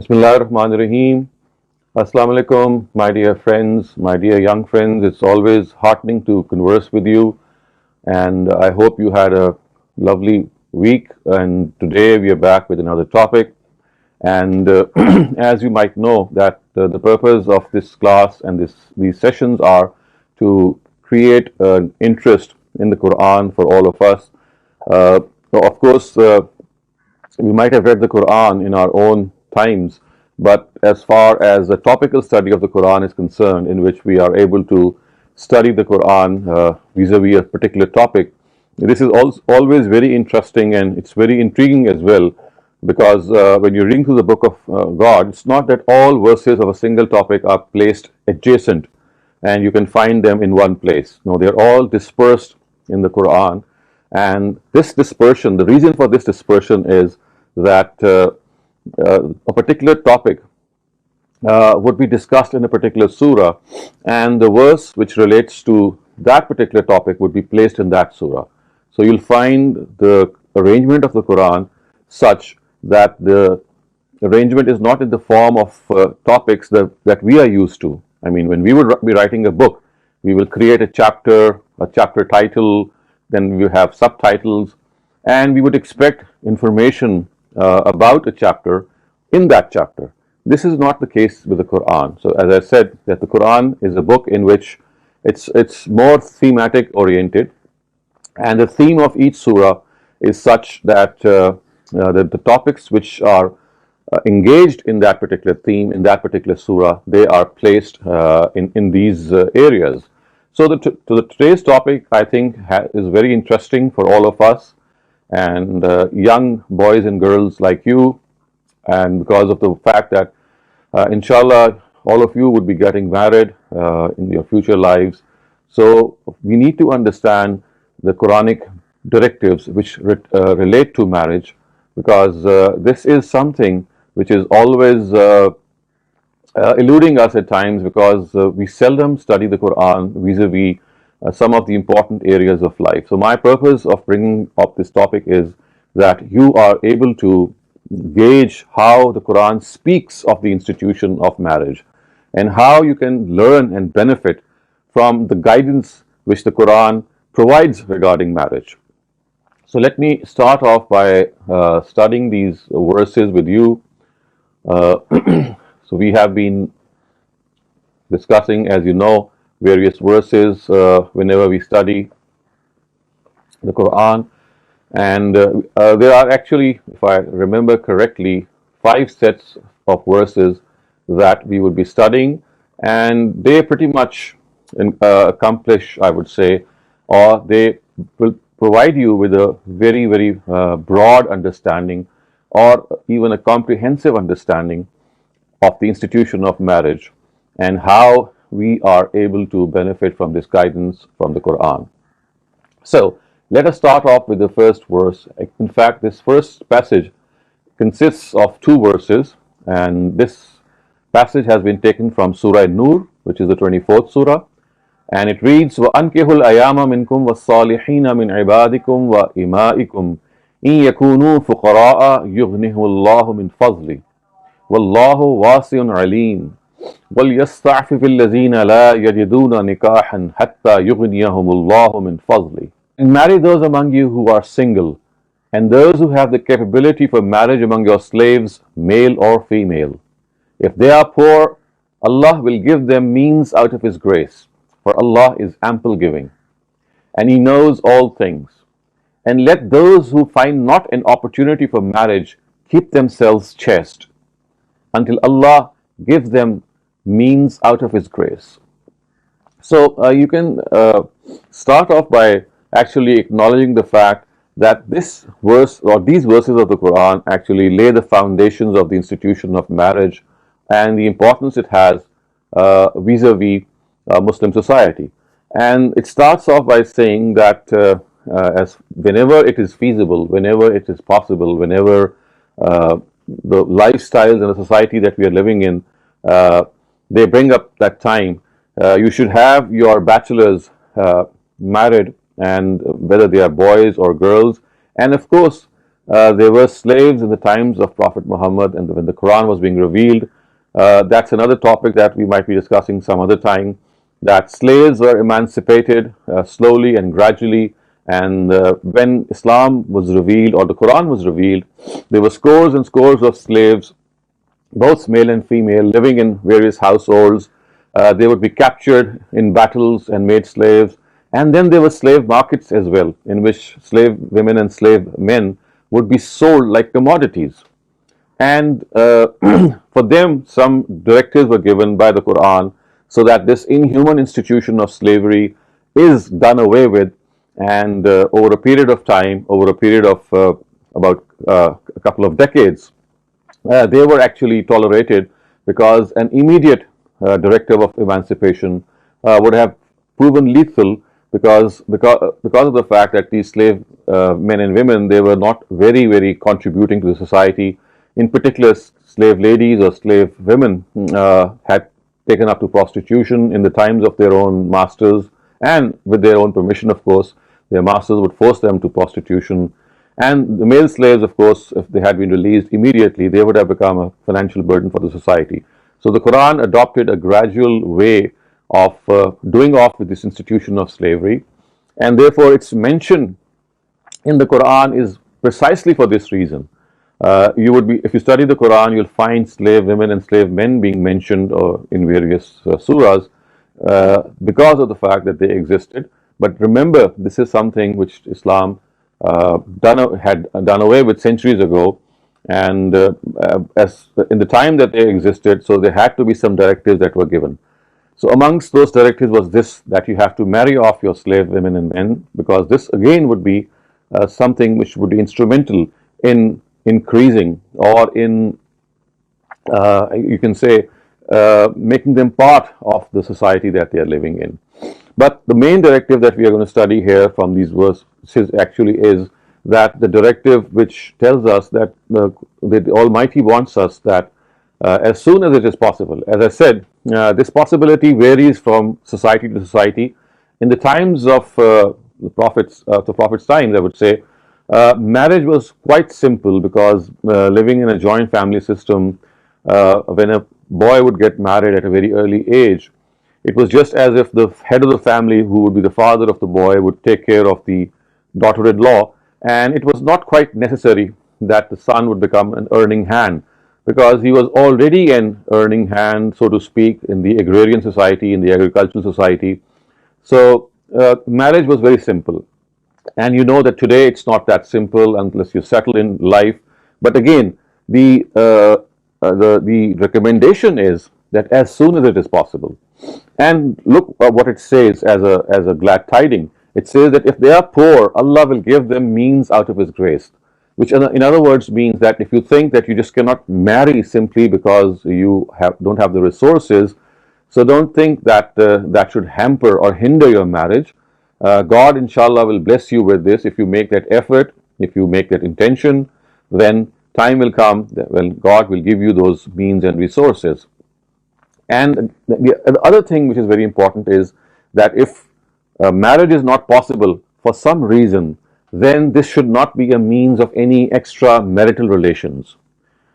Bismillahirrahmanirrahim. Assalamu alaikum, my dear friends, my dear young friends. It's always heartening to converse with you, and I hope you had a lovely week. And today we are back with another topic. And as you might know, that the purpose of this class and these sessions are to create an interest in the Quran for all of us. So, of course, we might have read the Quran in our own times, but as far as the topical study of the Quran is concerned, in which we are able to study the Quran vis-a-vis a particular topic, this is always very interesting, and it's very intriguing as well, because when you're reading through the book of God, it's not that all verses of a single topic are placed adjacent and you can find them in one place. No, they're all dispersed in the Quran. And this dispersion, the reason for this dispersion is that a particular topic would be discussed in a particular surah, and the verse which relates to that particular topic would be placed in that surah. So you'll find the arrangement of the Quran such that the arrangement is not in the form of topics that we are used to. I mean, when we would be writing a book, we will create a chapter title, then we have subtitles, and we would expect information about a chapter in that chapter. This is not the case with the Quran. So as I said, that the Quran is a book in which it's more thematic oriented, and the theme of each surah is such that the topics which are engaged in that particular theme, in that particular surah, they are placed in these areas. So today's topic, I think, is very interesting for all of us, and young boys and girls like you, and because of the fact that inshallah all of you would be getting married in your future lives. So we need to understand the Quranic directives which relate to marriage, because this is something which is always eluding us at times, because we seldom study the Quran vis-a-vis some of the important areas of life. So my purpose of bringing up this topic is that you are able to gauge how the Quran speaks of the institution of marriage, and how you can learn and benefit from the guidance which the Quran provides regarding marriage. So let me start off by studying these verses with you. So we have been discussing, as you know, various verses whenever we study the Quran, and there are actually, if I remember correctly, 5 sets of verses that we would be studying, and they pretty much accomplish, I would say, or they will provide you with a very, very broad understanding, or even a comprehensive understanding of the institution of marriage, and how we are able to benefit from this guidance from the Quran. So let us start off with the first verse. In fact, this first passage consists of 2 verses, and this passage has been taken from Surah Nur, which is the 24th surah, and it reads, وَأَنْكِحُوا الْأَيَامَ مِنْكُمْ وَالصَّالِحِينَ مِنْ عِبَادِكُمْ وَإِمَائِكُمْ إِنْ يَكُونُوا فُقَرَاءَ يُغْنِهُ اللَّهُ مِنْ فَضْلِهِ وَاللَّهُ وَاسِعٌ عَلِيمٌ وَلْيَسْتَعْفِفِ الَّذِينَ لَا يَجِدُونَ نِكَاحًا حَتَّى يُغْنِيَهُمُ اللَّهُ مِنْ فَضْلِهِ. And marry those among you who are single, and those who have the capability for marriage among your slaves, male or female. If they are poor, Allah will give them means out of His grace, for Allah is ample giving, and He knows all things. And let those who find not an opportunity for marriage keep themselves chaste, until Allah gives them means out of His grace. So you can start off by actually acknowledging the fact that this verse, or these verses of the Quran, actually lay the foundations of the institution of marriage and the importance it has vis-a-vis Muslim society. And it starts off by saying that as whenever it is feasible, whenever it is possible, whenever the lifestyles and the society that we are living in, they bring up that time, you should have your bachelors married, and whether they are boys or girls. And of course, There were slaves in the times of Prophet Muhammad and when the Quran was being revealed. That's another topic that we might be discussing some other time. That slaves were emancipated slowly and gradually, and when Islam was revealed or the Quran was revealed, there were scores and scores of slaves, both male and female, living in various households. They would be captured in battles and made slaves. And then there were slave markets as well, in which slave women and slave men would be sold like commodities. And for them, some directives were given by the Quran so that this inhuman institution of slavery is done away with. And over a period of time, over a period of about a couple of decades, they were actually tolerated because an immediate directive of emancipation would have proven lethal because of the fact that these slave men and women, they were not very contributing to the society. In particular, slave ladies or slave women had taken up to prostitution in the times of their own masters, and with their own permission, of course. Their masters would force them to prostitution. And the male slaves, of course, if they had been released immediately, they would have become a financial burden for the society. So the Quran adopted a gradual way of doing off with this institution of slavery, and therefore its mention in the Quran is precisely for this reason. If you study the Quran, you'll find slave women and slave men being mentioned in various surahs because of the fact that they existed. But remember, this is something which Islam had done away with centuries ago, and as in the time that they existed, so there had to be some directives that were given. So amongst those directives was this, that you have to marry off your slave women and men, because this again would be something which would be instrumental in increasing or in you can say making them part of the society that they are living in. But the main directive that we are going to study here from these verses actually is that the directive which tells us that the Almighty wants us that as soon as it is possible. As I said, this possibility varies from society to society. In the times of the Prophet's times, I would say, marriage was quite simple because living in a joint family system, when a boy would get married at a very early age, it was just as if the head of the family, who would be the father of the boy, would take care of the daughter-in-law, and it was not quite necessary that the son would become an earning hand, because he was already an earning hand, so to speak, in the agrarian society, in the agricultural society. So marriage was very simple. And you know that today it's not that simple unless you settle in life. But again, the recommendation is that as soon as it is possible. And look what it says as a glad tiding. It says that if they are poor, Allah will give them means out of His grace. Which in other words means that if you think that you just cannot marry simply because you don't have the resources, so don't think that that should hamper or hinder your marriage. God inshallah will bless you with this if you make that effort, if you make that intention. Then time will come when God will give you those means and resources. And the other thing which is very important is that if marriage is not possible for some reason, then this should not be a means of any extra marital relations.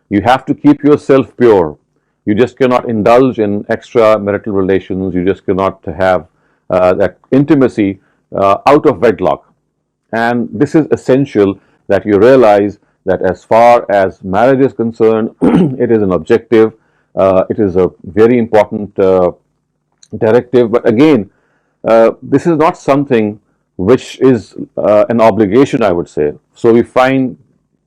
You have to keep yourself pure. You just cannot indulge in extra marital relations. You just cannot have that intimacy out of wedlock. And this is essential that you realize that as far as marriage is concerned, it is an objective. It is a very important directive. But again, this is not something which is an obligation, I would say. So we find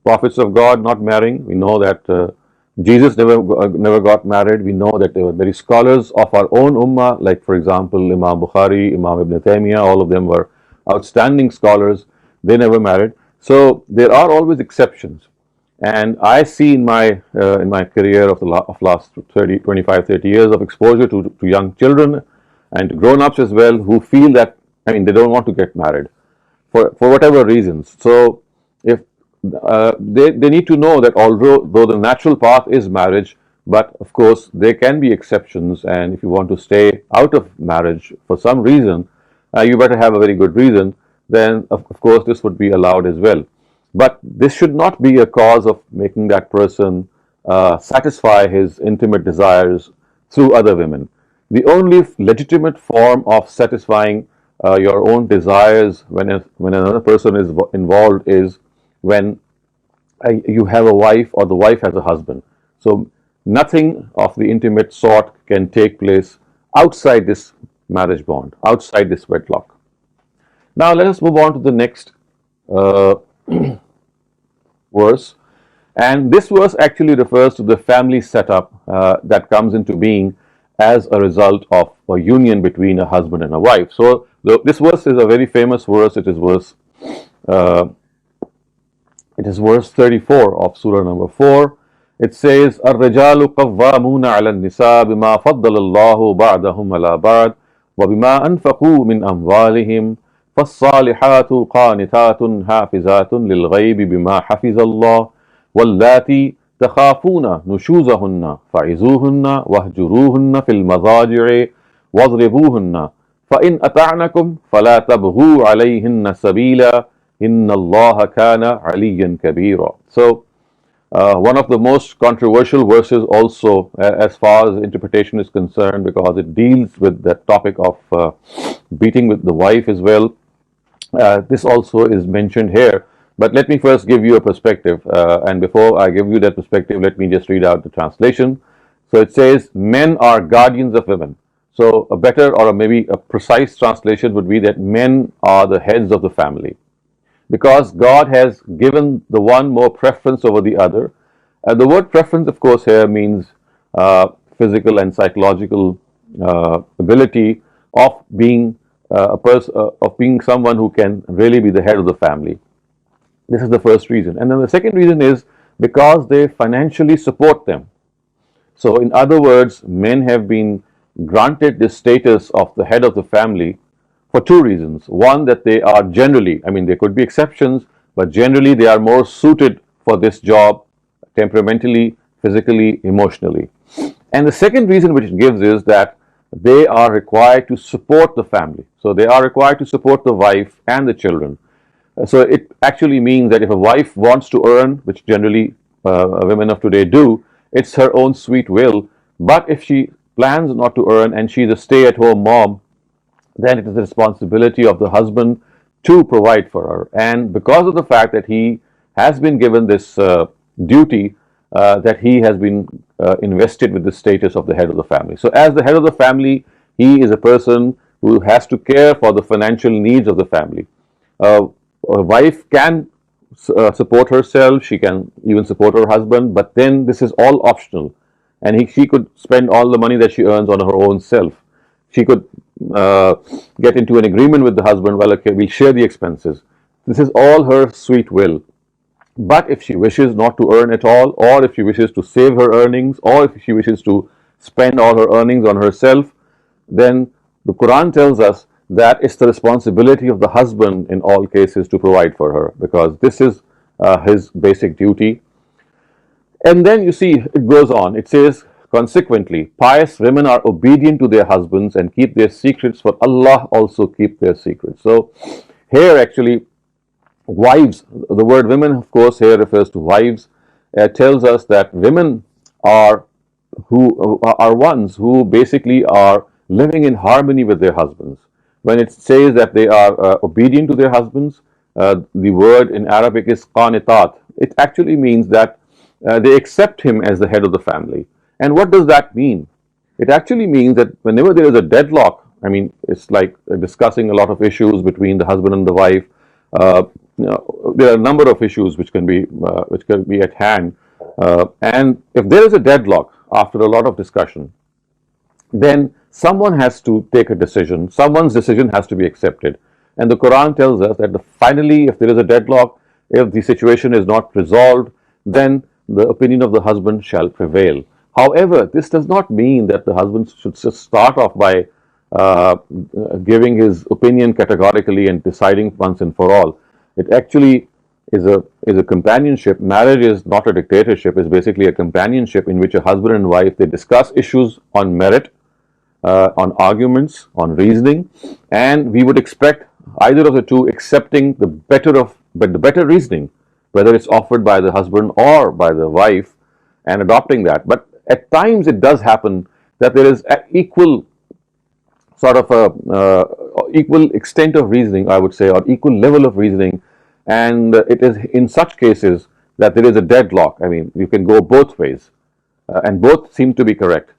prophets of God not marrying. We know that Jesus never got married. We know that there were many scholars of our own ummah, like for example Imam Bukhari, Imam Ibn Taymiyyah. All of them were outstanding scholars. They never married. So there are always exceptions. And I see in my career of last 25, 30 years of exposure to young children and to grown-ups as well, who feel that, I mean, they don't want to get married for whatever reasons. So if they need to know that although the natural path is marriage, but of course there can be exceptions, and if you want to stay out of marriage for some reason, you better have a very good reason, then of course this would be allowed as well. But this should not be a cause of making that person satisfy his intimate desires through other women. The only legitimate form of satisfying your own desires when another person is involved is when you have a wife or the wife has a husband. So nothing of the intimate sort can take place outside this marriage bond, outside this wedlock. Now let us move on to the next uh, verse. And this verse actually refers to the family setup that comes into being as a result of a union between a husband and a wife. So this verse is a very famous verse. Uh, it is verse 34 of Surah number 4. It says, الرجال قوامون على النساء بما فضل الله بعضهم على بعض وبما أنفقوا من أموالهم فالصالحات قانتات حافظات للغيب بما حفظ الله واللاتي تخافون نشوزهن فعظوهن واهجروهن في المضاجع واضربوهن فإن أطعنكم فلا تبغوا عليهن سبيلا إن الله كان عليا كبيرا. So one of the most controversial verses also as far as interpretation is concerned, because it deals with the topic of beating with the wife as well. This also is mentioned here. But let me first give you a perspective, and before I give you that perspective, let me just read out the translation. So it says, men are guardians of women. So a better or maybe a precise translation would be that men are the heads of the family, because God has given the one more preference over the other. The word preference, of course, here means physical and psychological ability of being a person, of being someone who can really be the head of the family. This is the first reason. And then the second reason is because they financially support them. So in other words, men have been granted this status of the head of the family for two reasons. One, that they are generally, I mean, there could be exceptions, but generally they are more suited for this job temperamentally, physically, emotionally. And the second reason which it gives is that they are required to support the family. So they are required to support the wife and the children. So it actually means that if a wife wants to earn, which generally women of today do, it's her own sweet will. But if she plans not to earn and she's a stay-at-home mom, then it is the responsibility of the husband to provide for her. And because of the fact that he has been given this duty, that he has been invested with the status of the head of the family. So as the head of the family, he is a person who has to care for the financial needs of the family. A wife can support herself, she can even support her husband, but then this is all optional, and she could spend all the money that she earns on her own self. She could get into an agreement with the husband, well, okay, we'll share the expenses. This is all her sweet will. But if she wishes not to earn at all, or if she wishes to save her earnings, or if she wishes to spend all her earnings on herself, then the Quran tells us that it's the responsibility of the husband in all cases to provide for her, because this is his basic duty. And then you see it goes on. It says, consequently, pious women are obedient to their husbands and keep their secrets, for Allah also keep their secrets. So here actually, wives, the word women, of course, here refers to wives, tells us that women are ones who basically are living in harmony with their husbands. When it says that they are obedient to their husbands, the word in Arabic is qanitat. It actually means that they accept him as the head of the family. And what does that mean? It actually means that whenever there is a deadlock, I mean, it's like discussing a lot of issues between the husband and the wife. There are a number of issues which can be at hand, and if there is a deadlock after a lot of discussion, then someone has to take a decision. Someone's decision has to be accepted. And the Quran tells us that finally, if there is a deadlock, if the situation is not resolved, then the opinion of the husband shall prevail. However, this does not mean that the husband should just start off by giving his opinion categorically and deciding once and for all. It actually is a companionship. Marriage is not a dictatorship. It's basically a companionship in which a husband and wife, they discuss issues on merit, on arguments, on reasoning, and we would expect either of the two accepting the better reasoning, whether it's offered by the husband or by the wife, and adopting that. But at times it does happen that there is an equal sort of a equal extent of reasoning, I would say, or equal level of reasoning, and it is in such cases that there is a deadlock. I mean, you can go both ways, and both seem to be correct.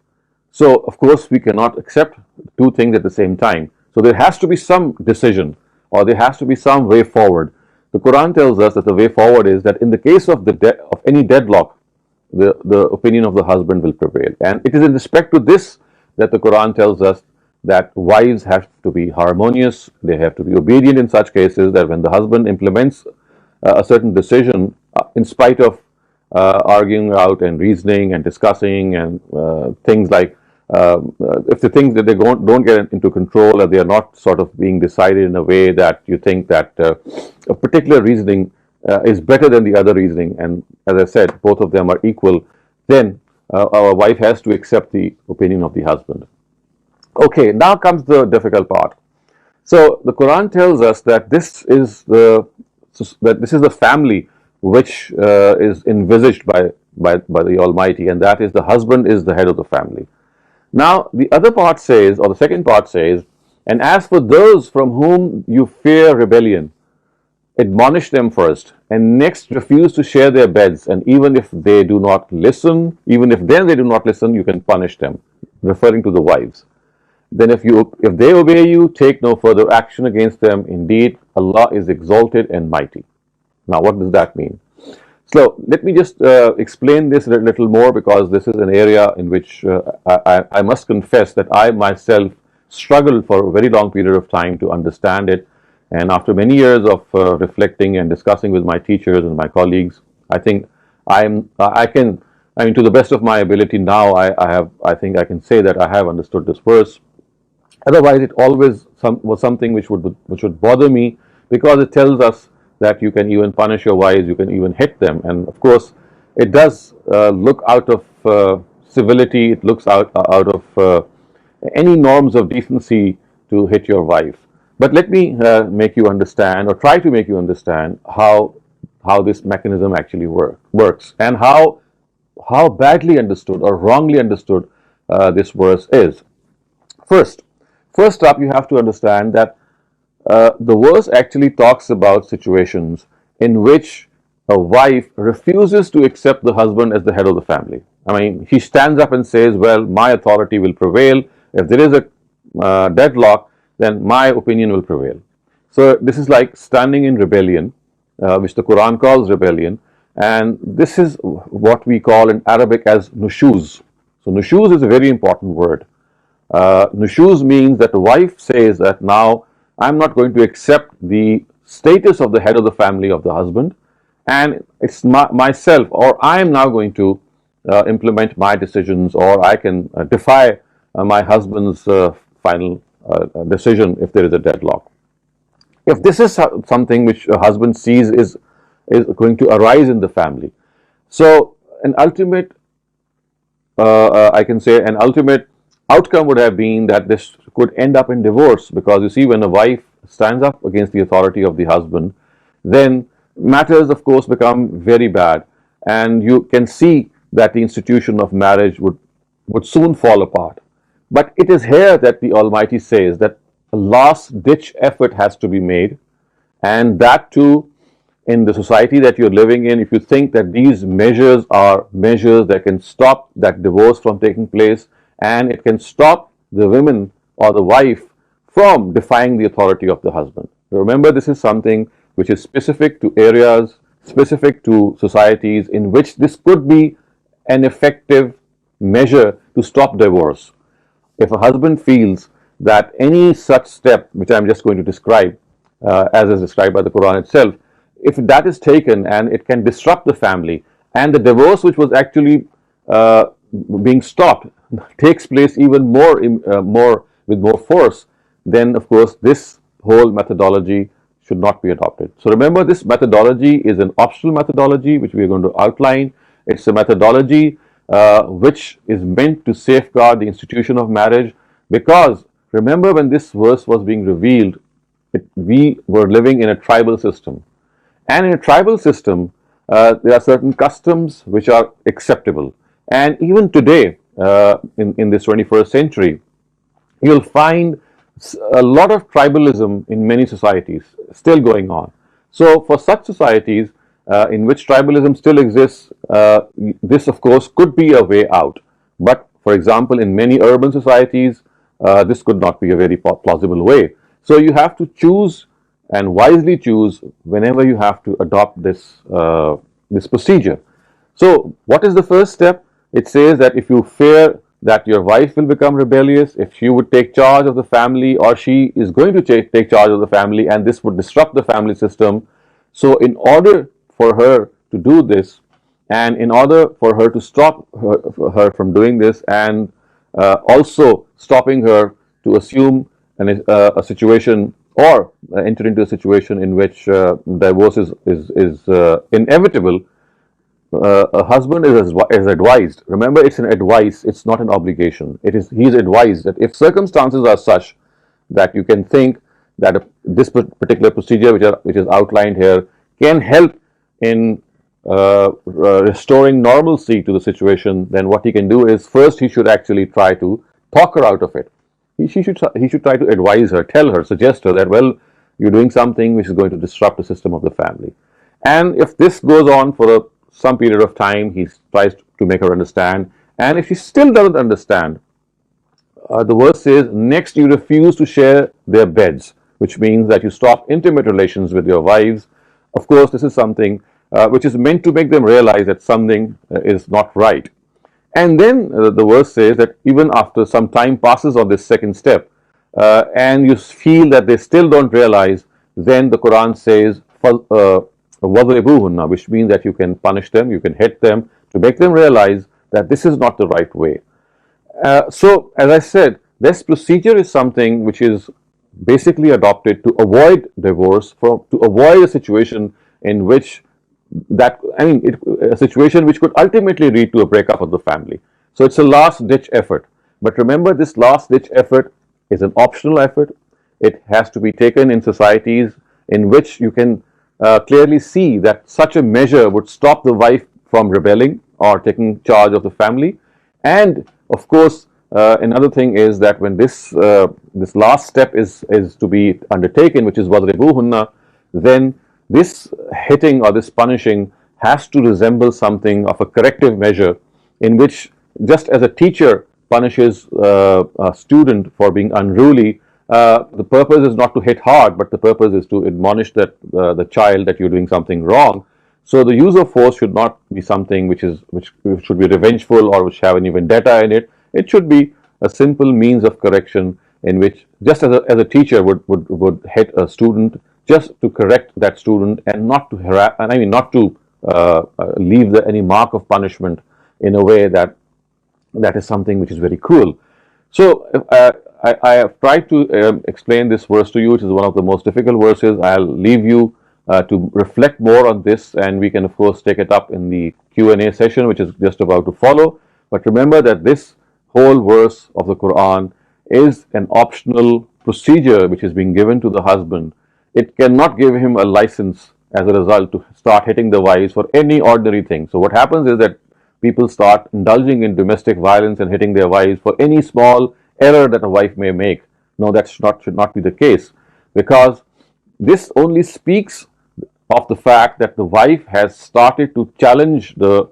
So, of course, we cannot accept two things at the same time. So, there has to be some decision, or there has to be some way forward. The Quran tells us that the way forward is that in the case of of any deadlock, the opinion of the husband will prevail. And it is in respect to this that the Quran tells us that wives have to be harmonious, they have to be obedient in such cases, that when the husband implements a certain decision, in spite of arguing out and reasoning and discussing and things like if the things that they don't get into control, or they are not sort of being decided in a way that you think that a particular reasoning is better than the other reasoning, and as I said, both of them are equal, then our wife has to accept the opinion of the husband. Okay, now comes the difficult part. So the Quran tells us that this is the family which is envisaged by the Almighty, and that is the husband is the head of the family. Now the other part says, or the second part says, and as for those from whom you fear rebellion, admonish them first, and next refuse to share their beds, and even if they do not listen, even if then they do not listen, you can punish them, referring to the wives. Then if they obey you, take no further action against them. Indeed, Allah is exalted and mighty. Now, what does that mean? So, let me just explain this a little more, because this is an area in which I must confess that I myself struggled for a very long period of time to understand it. And after many years of reflecting and discussing with my teachers and my colleagues, I think I mean, to the best of my ability now, I think I can say that I have understood this verse. Otherwise, it always was something which would bother me, because it tells us that you can even punish your wives, you can even hit them, and of course, it does look out of civility. It looks out of any norms of decency to hit your wife. But let me make you understand, or try to make you understand, how this mechanism actually works, and how badly understood or wrongly understood this verse is. First up, you have to understand that the verse actually talks about situations in which a wife refuses to accept the husband as the head of the family. I mean, he stands up and says, well, my authority will prevail. If there is a deadlock, then my opinion will prevail. So this is like standing in rebellion, which the Quran calls rebellion, and this is what we call in Arabic as nushuz. So nushuz is a very important word. Nushuz means that the wife says that now I'm not going to accept the status of the head of the family of the husband, and it's myself, or I am now going to implement my decisions, or I can defy my husband's final decision if there is a deadlock. If this is something which a husband sees is going to arise in the family, so an ultimate, I can say, an ultimate outcome would have been that this could end up in divorce, because you see, when a wife stands up against the authority of the husband, then matters of course become very bad, and you can see that the institution of marriage would soon fall apart. But it is here that the Almighty says that a last ditch effort has to be made, and that too in the society that you're living in. If you think that these measures are measures that can stop that divorce from taking place, and it can stop the women or the wife from defying the authority of the husband. Remember, this is something which is specific to areas, specific to societies in which this could be an effective measure to stop divorce. If a husband feels that any such step, which I'm just going to describe as is described by the Quran itself, if that is taken and it can disrupt the family, and the divorce which was actually being stopped takes place even more with more force, then of course this whole methodology should not be adopted. So remember, this methodology is an optional methodology which we are going to outline. It's a methodology which is meant to safeguard the institution of marriage, because remember, when this verse was being revealed, we were living in a tribal system, and in a tribal system There are certain customs which are acceptable. And even today, in this 21st century, you'll find a lot of tribalism in many societies still going on. So, for such societies in which tribalism still exists, this of course could be a way out. But for example, in many urban societies, this could not be a very plausible way. So, you have to choose and wisely choose whenever you have to adopt this procedure. So, what is the first step? It says that if you fear that your wife will become rebellious, if she would take charge of the family, or she is going to take charge of the family, and this would disrupt the family system. So, in order for her to do this, and in order for her to stop her from doing this, and also stopping her to assume a situation or enter into a situation in which divorce is inevitable, a husband is advised. Remember, it's an advice, it's not an obligation. He's advised that if circumstances are such that you can think that this particular procedure which is outlined here can help in restoring normalcy to the situation, then what he can do is, first he should actually try to talk her out of it. He should try to advise her, tell her, suggest her that, well, you're doing something which is going to disrupt the system of the family. And if this goes on for some period of time, he tries to make her understand. And if she still doesn't understand, the verse says, next you refuse to share their beds, which means that you stop intimate relations with your wives. Of course, this is something which is meant to make them realize that something is not right. And then the verse says that even after some time passes on this second step, and you feel that they still don't realize, then the Quran says, وَضْرِبُوهُنَّ, which means that you can punish them, you can hit them to make them realize that this is not the right way. So, as I said, this procedure is something which is basically adopted to avoid divorce, to avoid a situation in which a situation which could ultimately lead to a breakup of the family. So, it's a last ditch effort. But remember, this last ditch effort is an optional effort. It has to be taken in societies in which you can clearly see that such a measure would stop the wife from rebelling or taking charge of the family. And of course, another thing is that when this last step is to be undertaken, which is وَضْرِبُوهُنَّ, then this hitting or this punishing has to resemble something of a corrective measure, in which, just as a teacher punishes a student for being unruly, the purpose is not to hit hard, but the purpose is to admonish that the child that you're doing something wrong. So the use of force should not be something which should be revengeful or which have any vendetta in it. It should be a simple means of correction, in which, just as a teacher would hit a student just to correct that student, and not to not to leave any mark of punishment in a way that is something which is very cruel. So I have tried to explain this verse to you, which is one of the most difficult verses. I'll leave you to reflect more on this, and we can of course take it up in the Q&A session, which is just about to follow. But remember that this whole verse of the Quran is an optional procedure which is being given to the husband. It cannot give him a license as a result to start hitting the wives for any ordinary thing. So what happens is that people start indulging in domestic violence and hitting their wives for any small error that a wife may make. No, that should not be the case, because this only speaks of the fact that the wife has started to challenge the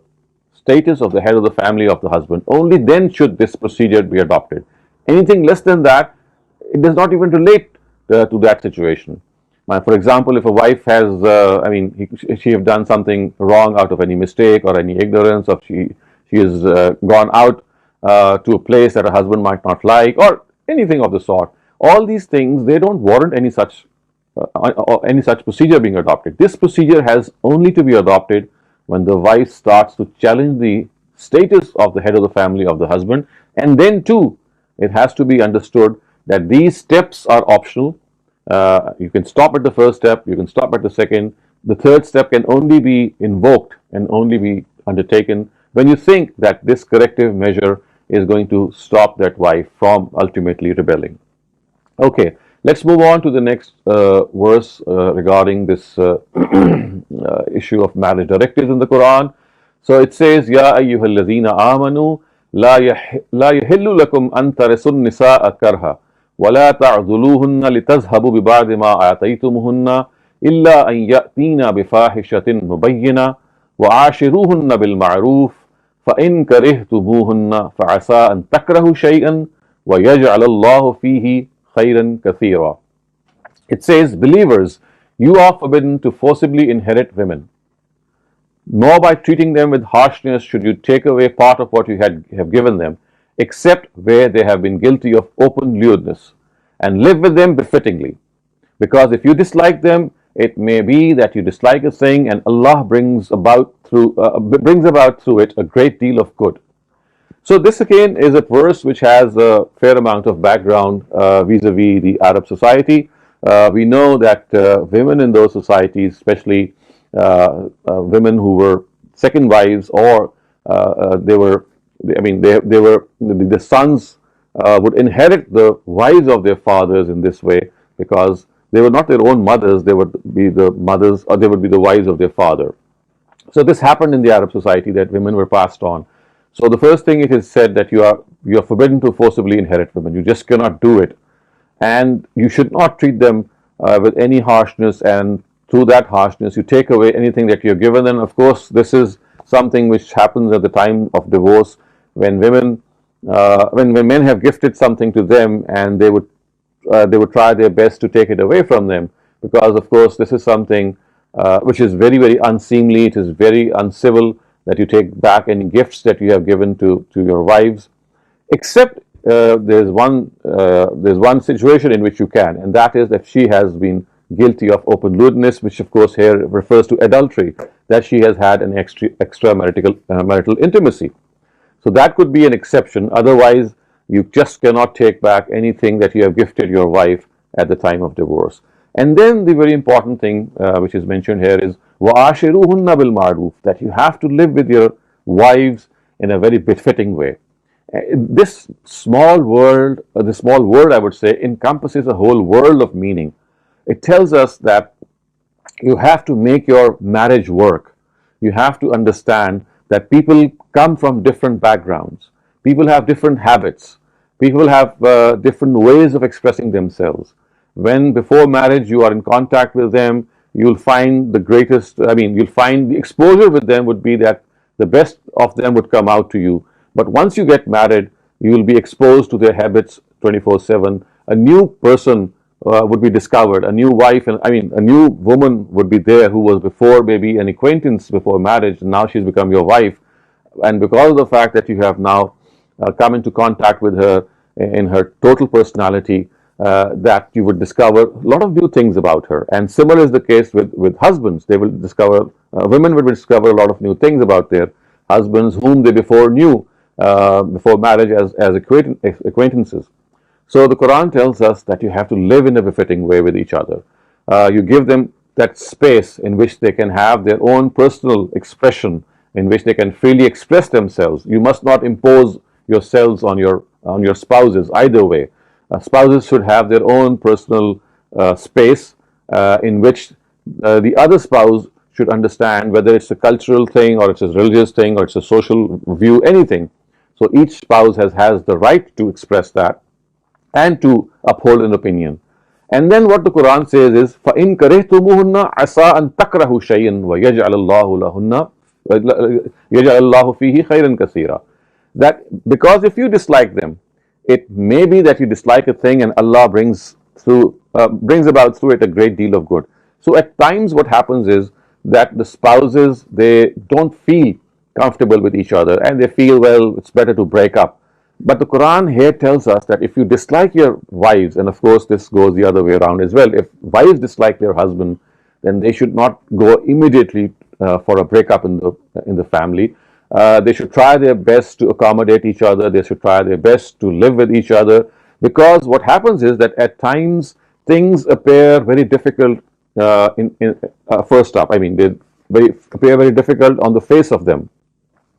status of the head of the family of the husband. Only then should this procedure be adopted. Anything less than that, it does not even relate to that situation. For example, if a wife has, she have done something wrong out of any mistake or any ignorance, or she has gone out to a place that a husband might not like, or anything of the sort. All these things, they don't warrant any such procedure being adopted. This procedure has only to be adopted when the wife starts to challenge the status of the head of the family of the husband, and then too, it has to be understood that these steps are optional. You can stop at the first step, you can stop at the second. The third step can only be invoked and only be undertaken when you think that this corrective measure is going to stop that wife from ultimately rebelling. Okay, Let's move on to the next verse regarding this issue of marriage directives in the Quran. So it says, Ya ayyuhalladhina amanu la yahillu lakum an tarisun nisaa karha wa la ta'dhuluhunna litazhabu bi ba'di ma ataytumuhunna illa an ya'tina bi fahishatin mubayyina wa ashiruhunna bil ma'ruf fa in karihtumuhunna fa asa an takrahu shay'an wa yaj'al Allahu fihi khayran kathira. It says, believers, you are forbidden to forcibly inherit women, nor by treating them with harshness should you take away part of what you have given them, except where they have been guilty of open lewdness, and live with them befittingly. Because if you dislike them, it may be that you dislike a thing, and Allah brings about through it a great deal of good. So this again is a verse which has a fair amount of background vis-a-vis the Arab society. We know that women in those societies, especially women who were second wives, or they were, I mean, they were the sons would inherit the wives of their fathers in this way, because they were not their own mothers; they would be the mothers, or they would be the wives of their father. So this happened in the Arab society, that women were passed on. So the first thing, it is said that you are forbidden to forcibly inherit women. You just cannot do it, and you should not treat them with any harshness. And through that harshness, you take away anything that you have given them. Of course, this is something which happens at the time of divorce, when women, when men have gifted something to them, and they would try their best to take it away from them, because of course this is something which is very, very unseemly. It is very uncivil that you take back any gifts that you have given to your wives, except there's one situation in which you can, and that is that she has been guilty of open lewdness, which of course here refers to adultery, that she has had an extramarital marital intimacy. So that could be an exception. Otherwise, you just cannot take back anything that you have gifted your wife at the time of divorce. And then the very important thing which is mentioned here is وَعَاشِرُوهُنَّ بِالْمَعْرُوفِ, that you have to live with your wives in a very befitting way. This small word, I would say, encompasses a whole world of meaning. It tells us that you have to make your marriage work. You have to understand that people come from different backgrounds. People have different habits. People have different ways of expressing themselves. When before marriage you are in contact with them, you'll find you'll find the exposure with them would be that the best of them would come out to you. But once you get married, you will be exposed to their habits 24/7. A new person would be discovered, a new wife, and a new woman would be there who was before maybe an acquaintance before marriage, and now she's become your wife. And because of the fact that you have now come into contact with her in her total personality, that you would discover a lot of new things about her. And similar is the case with husbands. They will discover, women will discover a lot of new things about their husbands whom they before knew before marriage as acquaintances. So the Quran tells us that you have to live in a befitting way with each other. You give them that space in which they can have their own personal expression, in which they can freely express themselves. You must not impose yourselves on your spouses either way. Spouses should have their own personal space in which the other spouse should understand, whether it's a cultural thing or it's a religious thing or it's a social view, anything. So each spouse has the right to express that and to uphold an opinion. And then what the Quran says is, فَإِن كَرِهْتُمُوهُنَّ عَسَىٰ أَن تَكْرَهُوا شَيْئًا وَيَجْعَلَ اللَّهُ فِيهِ خَيْرًا كَثِيرًا. That because if you dislike them, it may be that you dislike a thing and Allah brings about through it a great deal of good. So at times what happens is that the spouses, they don't feel comfortable with each other, and they feel, well, it's better to break up. But the Quran here tells us that if you dislike your wives, and of course this goes the other way around as well, if wives dislike their husband, then they should not go immediately for a breakup in the family. They should try their best to accommodate each other. They should try their best to live with each other, because what happens is that at times things appear very difficult first up. They appear very difficult on the face of them.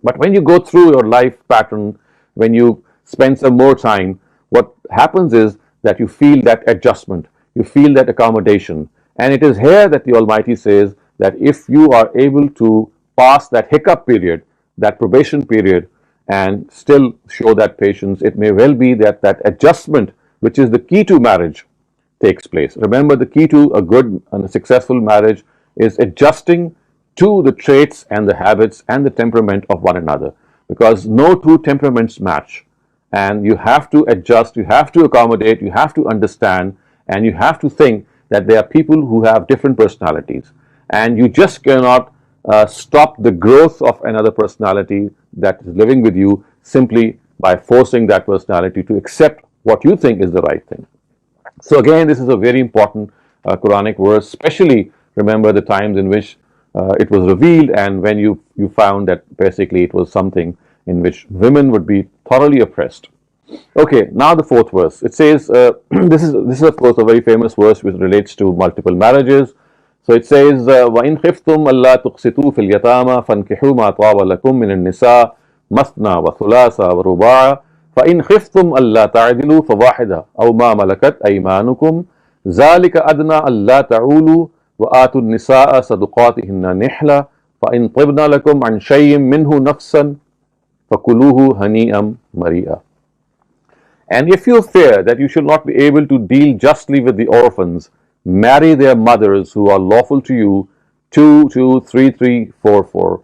But when you go through your life pattern, when you spend some more time, what happens is that you feel that adjustment. you feel that accommodation. And it is here that the Almighty says that if you are able to pass that hiccup period, that probation period, and still show that patience, it may well be that that adjustment, which is the key to marriage, takes place. Remember, the key to a good and a successful marriage is adjusting to the traits and the habits and the temperament of one another, because no two temperaments match. And you have to adjust, you have to accommodate, you have to understand, and you have to think that there are people who have different personalities, and you just cannot stop the growth of another personality that is living with you simply by forcing that personality to accept what you think is the right thing. So again, this is a very important Quranic verse, especially remember the times in which it was revealed, and when you found that basically it was something in which women would be thoroughly oppressed. Okay, now the fourth verse. It says, this is of course a very famous verse which relates to multiple marriages. So it says, وَإِنْ خِفْتُمْ أَلَّا تُقْسِطُوا فِي الْيَتَامَى فَانْكِحُوا مَا طَابَ لَكُم مِّنَ النِّسَاءِ مَثْنَى وَثُلَاثَ وَرُبَاعَ فَإِنْ خِفْتُمْ أَلَّا تَعْدِلُوا فَوَاحِدَةً أَوْ مَا مَلَكَتْ أَيْمَانُكُمْ ذَلِكَ أَدْنَى أَلَّا تَعُولُوا وَآتُوا النِّسَاءَ صَدُقَاتِهِنَّ نِحْلَةً فَإِنْ طِبْنَ لَكُمْ عَنْ شَيْءٍ مِّنْهُ نَفْسًا فَكُلُوهُ هَنِيئًا مَرِيئًا. And if you fear that you shall not be able to deal justly with the orphans, marry their mothers who are lawful to you, 2, 2, 3, 3, 4, 4.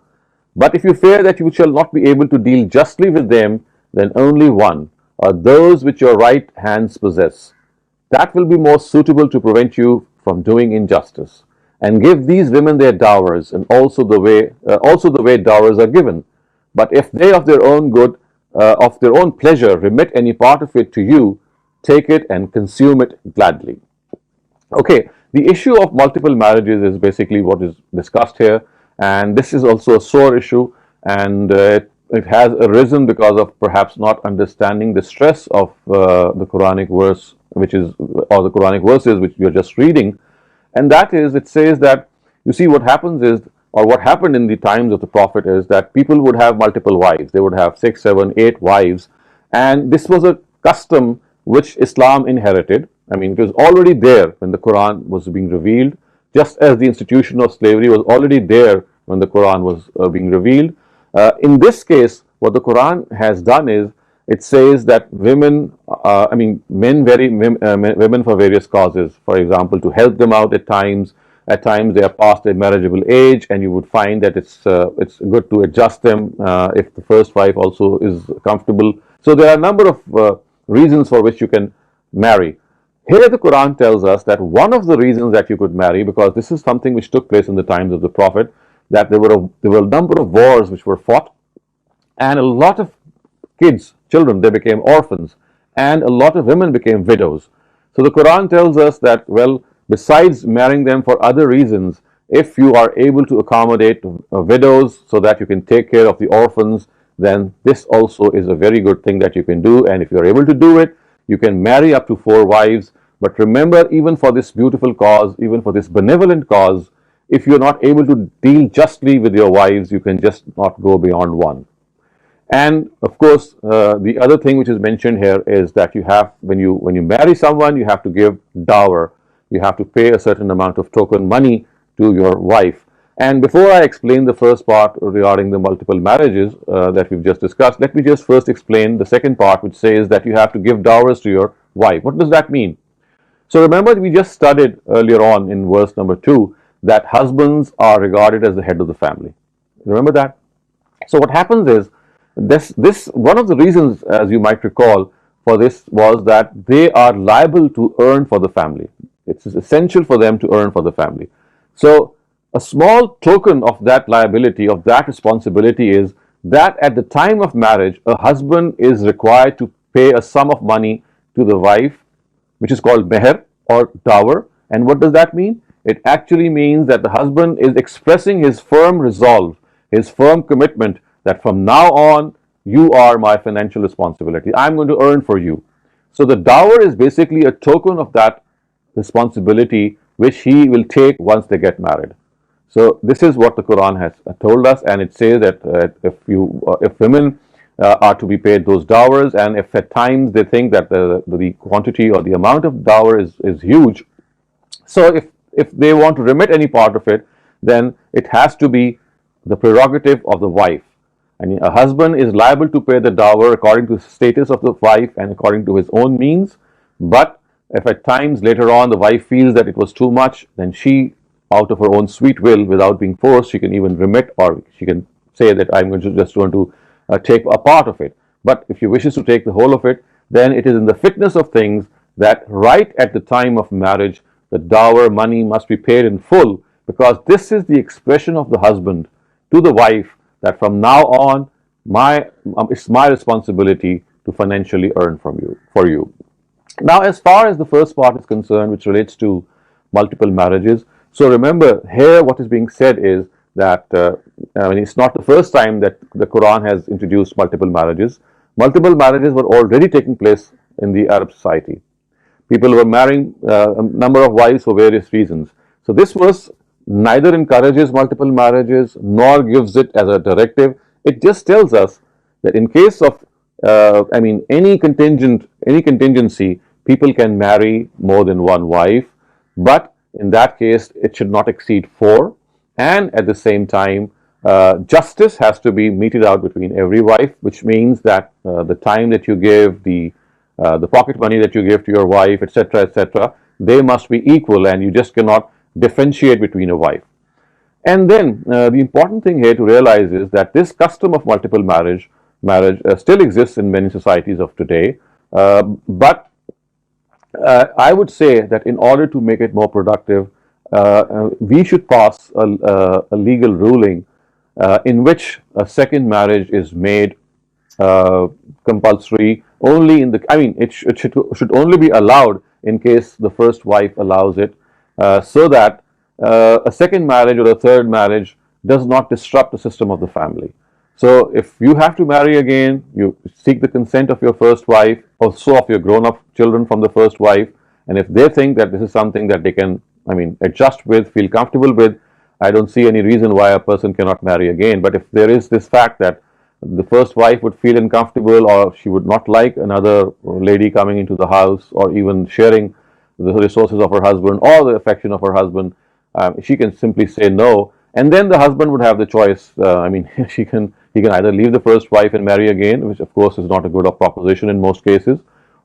But if you fear that you shall not be able to deal justly with them, then only one, or those which your right hands possess. That will be more suitable to prevent you from doing injustice. And give these women their dowers, and also the way dowers are given. But if they of their own of their own pleasure remit any part of it to you, take it and consume it gladly. Okay, the issue of multiple marriages is basically what is discussed here, and this is also a sore issue, and it has arisen because of perhaps not understanding the stress of the Quranic verse, or the Quranic verses which we are just reading, and that is, it says that, you see, what happens is, or what happened in the times of the Prophet is that people would have multiple wives. They would have 6, 7, 8 wives, and this was a custom which Islam inherited. I mean, it was already there when the Quran was being revealed, just as the institution of slavery was already there when the Quran was being revealed. In this case, what the Quran has done is, it says that women, women for various causes, for example, to help them out at times. At times they are past their marriageable age, and you would find that it's good to adjust them if the first wife also is comfortable. So there are a number of reasons for which you can marry. Here the Quran tells us that one of the reasons that you could marry, because this is something which took place in the times of the Prophet, that there were a number of wars which were fought, and a lot of children, they became orphans, and a lot of women became widows. So the Quran tells us that, well, besides marrying them for other reasons, if you are able to accommodate widows so that you can take care of the orphans, then this also is a very good thing that you can do. And if you are able to do it, you can marry up to 4 wives. But remember, even for this beautiful cause, even for this benevolent cause, if you are not able to deal justly with your wives, you can just not go beyond 1. And of course, the other thing which is mentioned here is that you have, when you marry someone, you have to give dowry. You have to pay a certain amount of token money to your wife. And before I explain the first part regarding the multiple marriages that we've just discussed, let me just first explain the second part, which says that you have to give dowries to your wife. What does that mean? So remember, we just studied earlier on in verse number 2 that husbands are regarded as the head of the family. Remember that? So what happens is, this one of the reasons, as you might recall, for this was that they are liable to earn for the family. It's essential for them to earn for the family. So a small token of that liability, of that responsibility, is that at the time of marriage, a husband is required to pay a sum of money to the wife, which is called meher or dower. And what does that mean? It actually means that the husband is expressing his firm resolve, his firm commitment that from now on, you are my financial responsibility. I'm going to earn for you. So the dower is basically a token of that responsibility which he will take once they get married. So this is what the Quran has told us, and it says that if women are to be paid those dowers, and if at times they think that the quantity or the amount of dower is huge, So if they want to remit any part of it, then it has to be the prerogative of the wife. And a husband is liable to pay the dower according to the status of the wife and according to his own means. But if at times later on the wife feels that it was too much, then she, out of her own sweet will, without being forced, she can even remit, or she can say that I'm going to just want to take a part of it. But if she wishes to take the whole of it, then it is in the fitness of things that right at the time of marriage, the dower money must be paid in full, because this is the expression of the husband to the wife that from now on, it's my responsibility to financially earn for you. Now, as far as the first part is concerned, which relates to multiple marriages, so remember here what is being said is that it's not the first time that the Quran has introduced multiple marriages. Multiple marriages were already taking place in the Arab society. People were marrying a number of wives for various reasons. So this verse neither encourages multiple marriages nor gives it as a directive. It just tells us that in case of any contingency, people can marry more than one wife, but in that case it should not exceed 4, and at the same time justice has to be meted out between every wife, which means that the time that you give, the pocket money that you give to your wife, etc., they must be equal, and you just cannot differentiate between a wife. And then the important thing here to realize is that this custom of multiple marriage still exists in many societies of today, but I would say that in order to make it more productive, we should pass a legal ruling in which a second marriage is made compulsory only in the, it should only be allowed in case the first wife allows it, so that a second marriage or a third marriage does not disrupt the system of the family. So if you have to marry again, you seek the consent of your first wife, also of your grown-up children from the first wife, and if they think that this is something that they can, adjust with, feel comfortable with, I don't see any reason why a person cannot marry again. But if there is this fact that the first wife would feel uncomfortable, or she would not like another lady coming into the house, or even sharing the resources of her husband or the affection of her husband, she can simply say no, and then the husband would have the choice. He can either leave the first wife and marry again, which of course is not a good proposition in most cases,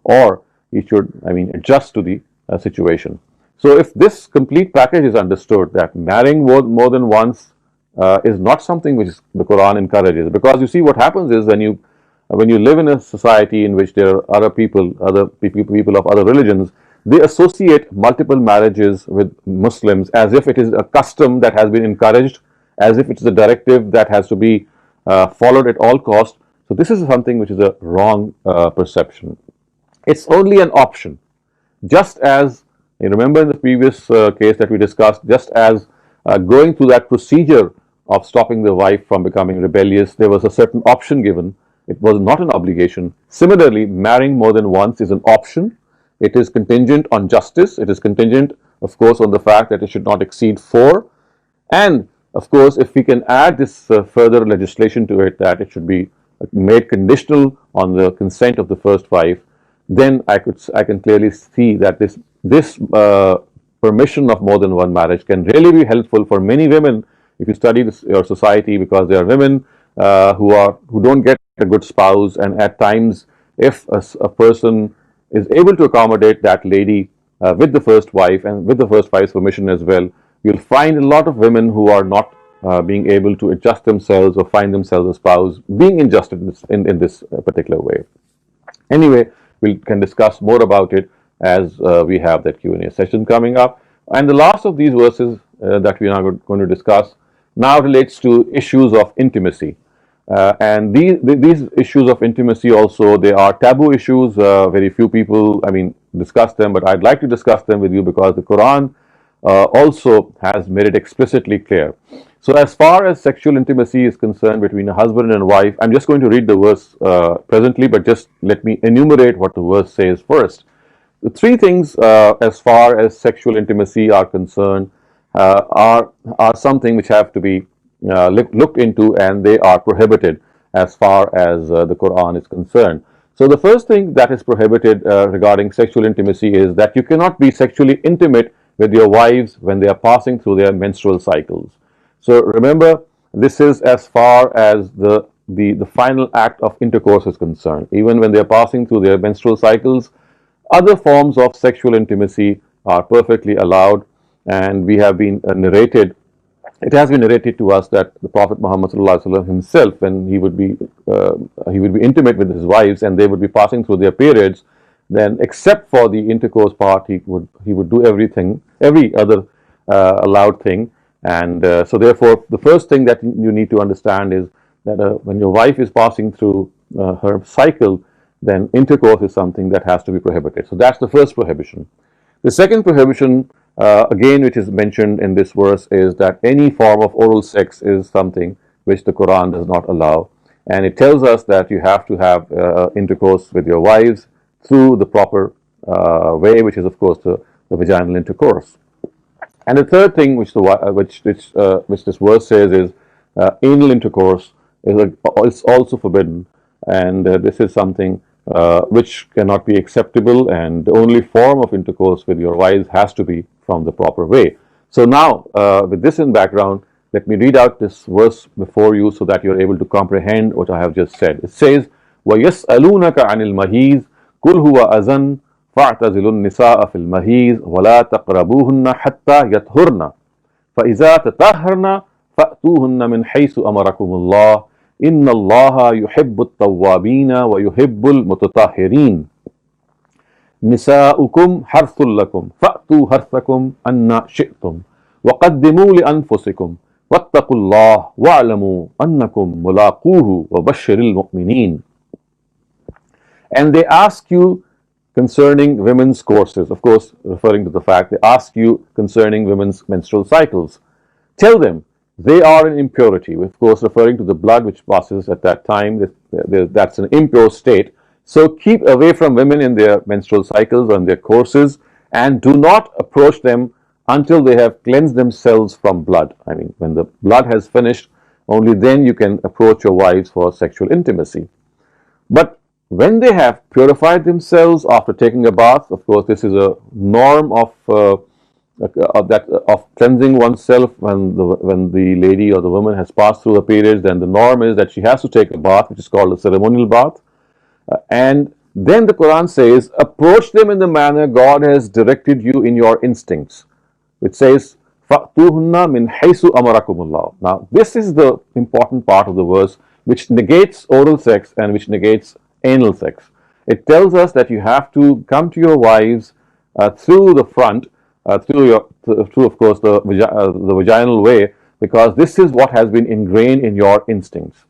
or he should adjust to the situation. So if this complete package is understood, that marrying more than once is not something which the Quran encourages, because you see what happens is when you live in a society in which there are other people of other religions, they associate multiple marriages with Muslims as if it is a custom that has been encouraged, as if it is a directive that has to be followed at all costs. So this is something which is a wrong perception. It's only an option. Just as, you remember in the previous case that we discussed, just as going through that procedure of stopping the wife from becoming rebellious, there was a certain option given. It was not an obligation. Similarly, marrying more than once is an option. It is contingent on justice. It is contingent, of course, on the fact that it should not exceed 4. And of course, if we can add this further legislation to it, that it should be made conditional on the consent of the first wife, then I can clearly see that this permission of more than one marriage can really be helpful for many women. If you study your society, because there are women who don't get a good spouse, and at times, if a person is able to accommodate that lady with the first wife and with the first wife's permission as well, you'll find a lot of women who are not being able to adjust themselves or find themselves a spouse being injustice in this particular way. Anyway, we can discuss more about it as we have that Q&A session coming up. And the last of these verses that we are now going to discuss now relates to issues of intimacy. And these issues of intimacy also, they are taboo issues. Very few people, discuss them, but I'd like to discuss them with you because the Quran also has made it explicitly clear. So as far as sexual intimacy is concerned between a husband and wife, I'm just going to read the verse presently, but just let me enumerate what the verse says first. The three things as far as sexual intimacy are concerned are something which have to be looked into, and they are prohibited as far as the Quran is concerned. So the first thing that is prohibited regarding sexual intimacy is that you cannot be sexually intimate with your wives when they are passing through their menstrual cycles. So remember, this is as far as the final act of intercourse is concerned. Even when they are passing through their menstrual cycles, other forms of sexual intimacy are perfectly allowed, and we have been narrated. It has been narrated to us that the Prophet Muhammad ﷺ himself, when he would be intimate with his wives and they would be passing through their periods, then except for the intercourse part, he would do everything, every other allowed thing. And so therefore, the first thing that you need to understand is that when your wife is passing through her cycle, then intercourse is something that has to be prohibited. So that's the first prohibition. The second prohibition, again, which is mentioned in this verse, is that any form of oral sex is something which the Quran does not allow. And it tells us that you have to have intercourse with your wives through the proper way, which is, of course, the vaginal intercourse. And the third thing which this verse says is anal intercourse is also forbidden, and this is something which cannot be acceptable, and the only form of intercourse with your wives has to be from the proper way. So now, with this in background, let me read out this verse before you so that you're able to comprehend what I have just said. It says, وَيَسْأَلُونَكَ عَنِ الْمَهِيزِ قُلْ هُوَ أَذًى فَاعْتَزِلُوا النِّسَاءَ فِي الْمَهِيزِ وَلَا تَقْرَبُوهُنَّ حَتَّى يَطْهُرْنَ فَإِذَا تَطَهَّرْنَ فَأْتُوهُنَّ مِنْ حَيْثُ أَمَرَكُمُ اللَّهُ إِنَّ اللَّهَ يُحِبُّ التَّوَّابِينَ وَيُحِبُّ الْمُتَطَهِّرِينَ نِسَاؤُكُمْ حَرْثٌ لَكُمْ فَأْتُوا حَرْثَكُمْ أَنَّ شِئْتُمْ وَقَدِّمُوا لِأَنفُسِكُمْ وَاتَّقُوا اللَّهَ وَاعْلَمُوا أَنَّكُمْ مُلَاقُوهُ وَبَشِّرِ الْمُؤْمِنِينَ. And they ask you concerning women's courses, of course, referring to the fact they ask you concerning women's menstrual cycles. Tell them they are an impurity, of course, referring to the blood which passes at that time. That's an impure state. So keep away from women in their menstrual cycles or in their courses, and do not approach them until they have cleansed themselves from blood. I mean, when the blood has finished, only then you can approach your wives for sexual intimacy. But when they have purified themselves after taking a bath, of course, this is a norm of cleansing oneself when the lady or the woman has passed through the periods. Then the norm is that she has to take a bath, which is called a ceremonial bath. And then the Quran says, approach them in the manner God has directed you in your instincts. It says, فَأْتُوهُنَّ مِنْ حَيْثُ أَمَرَكُمُ اللَّهُ. Now, this is the important part of the verse which negates oral sex and which negates anal sex. It tells us that you have to come to your wives through the front, through of course the vaginal way, because this is what has been ingrained in your instincts.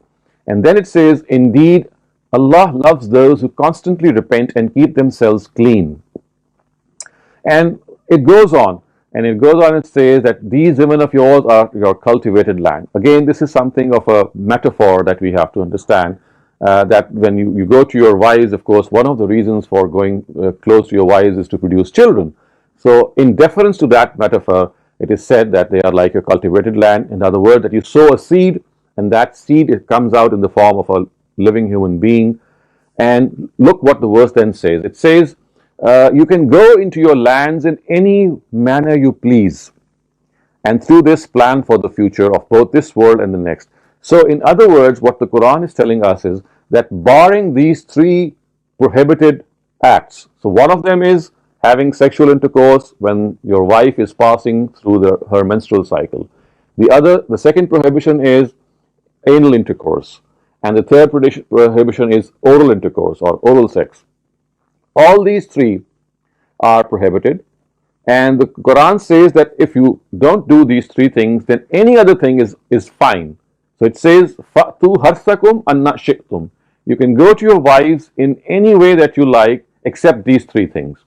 And then it says, indeed, Allah loves those who constantly repent and keep themselves clean. And it goes on. And it goes on and says that these women of yours are your cultivated land. Again, this is something of a metaphor that we have to understand. That when you go to your wives, of course, one of the reasons for going close to your wives is to produce children. So in deference to that metaphor, it is said that they are like your cultivated land. In other words, that you sow a seed, and that seed, it comes out in the form of a living human being. And look what the verse then says. It says, you can go into your lands in any manner you please, and through this plan for the future of both this world and the next. So in other words, what the Quran is telling us is that barring these three prohibited acts, so one of them is having sexual intercourse when your wife is passing through her menstrual cycle. The second prohibition is anal intercourse, and the third prohibition is oral intercourse or oral sex. All these three are prohibited, and the Quran says that if you don't do these three things, then any other thing is fine. So it says, فَأْتُوا حَرْثَكُمْ أَنَّ شِئْتُمْ. You can go to your wives in any way that you like, except these three things.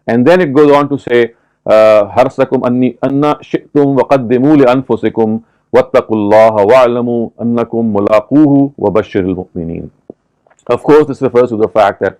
And then it goes on to say, حَرْثَكُمْ أَنَّ شِئْتُمْ وَقَدِّمُوا لِأَنفُسِكُمْ وَاتَّقُوا اللَّهَ وَاعْلَمُوا أَنَّكُمْ مُلَاقُوهُ وَبَشِّرِ الْمُؤْمِنِينَ. Of course, this refers to the fact that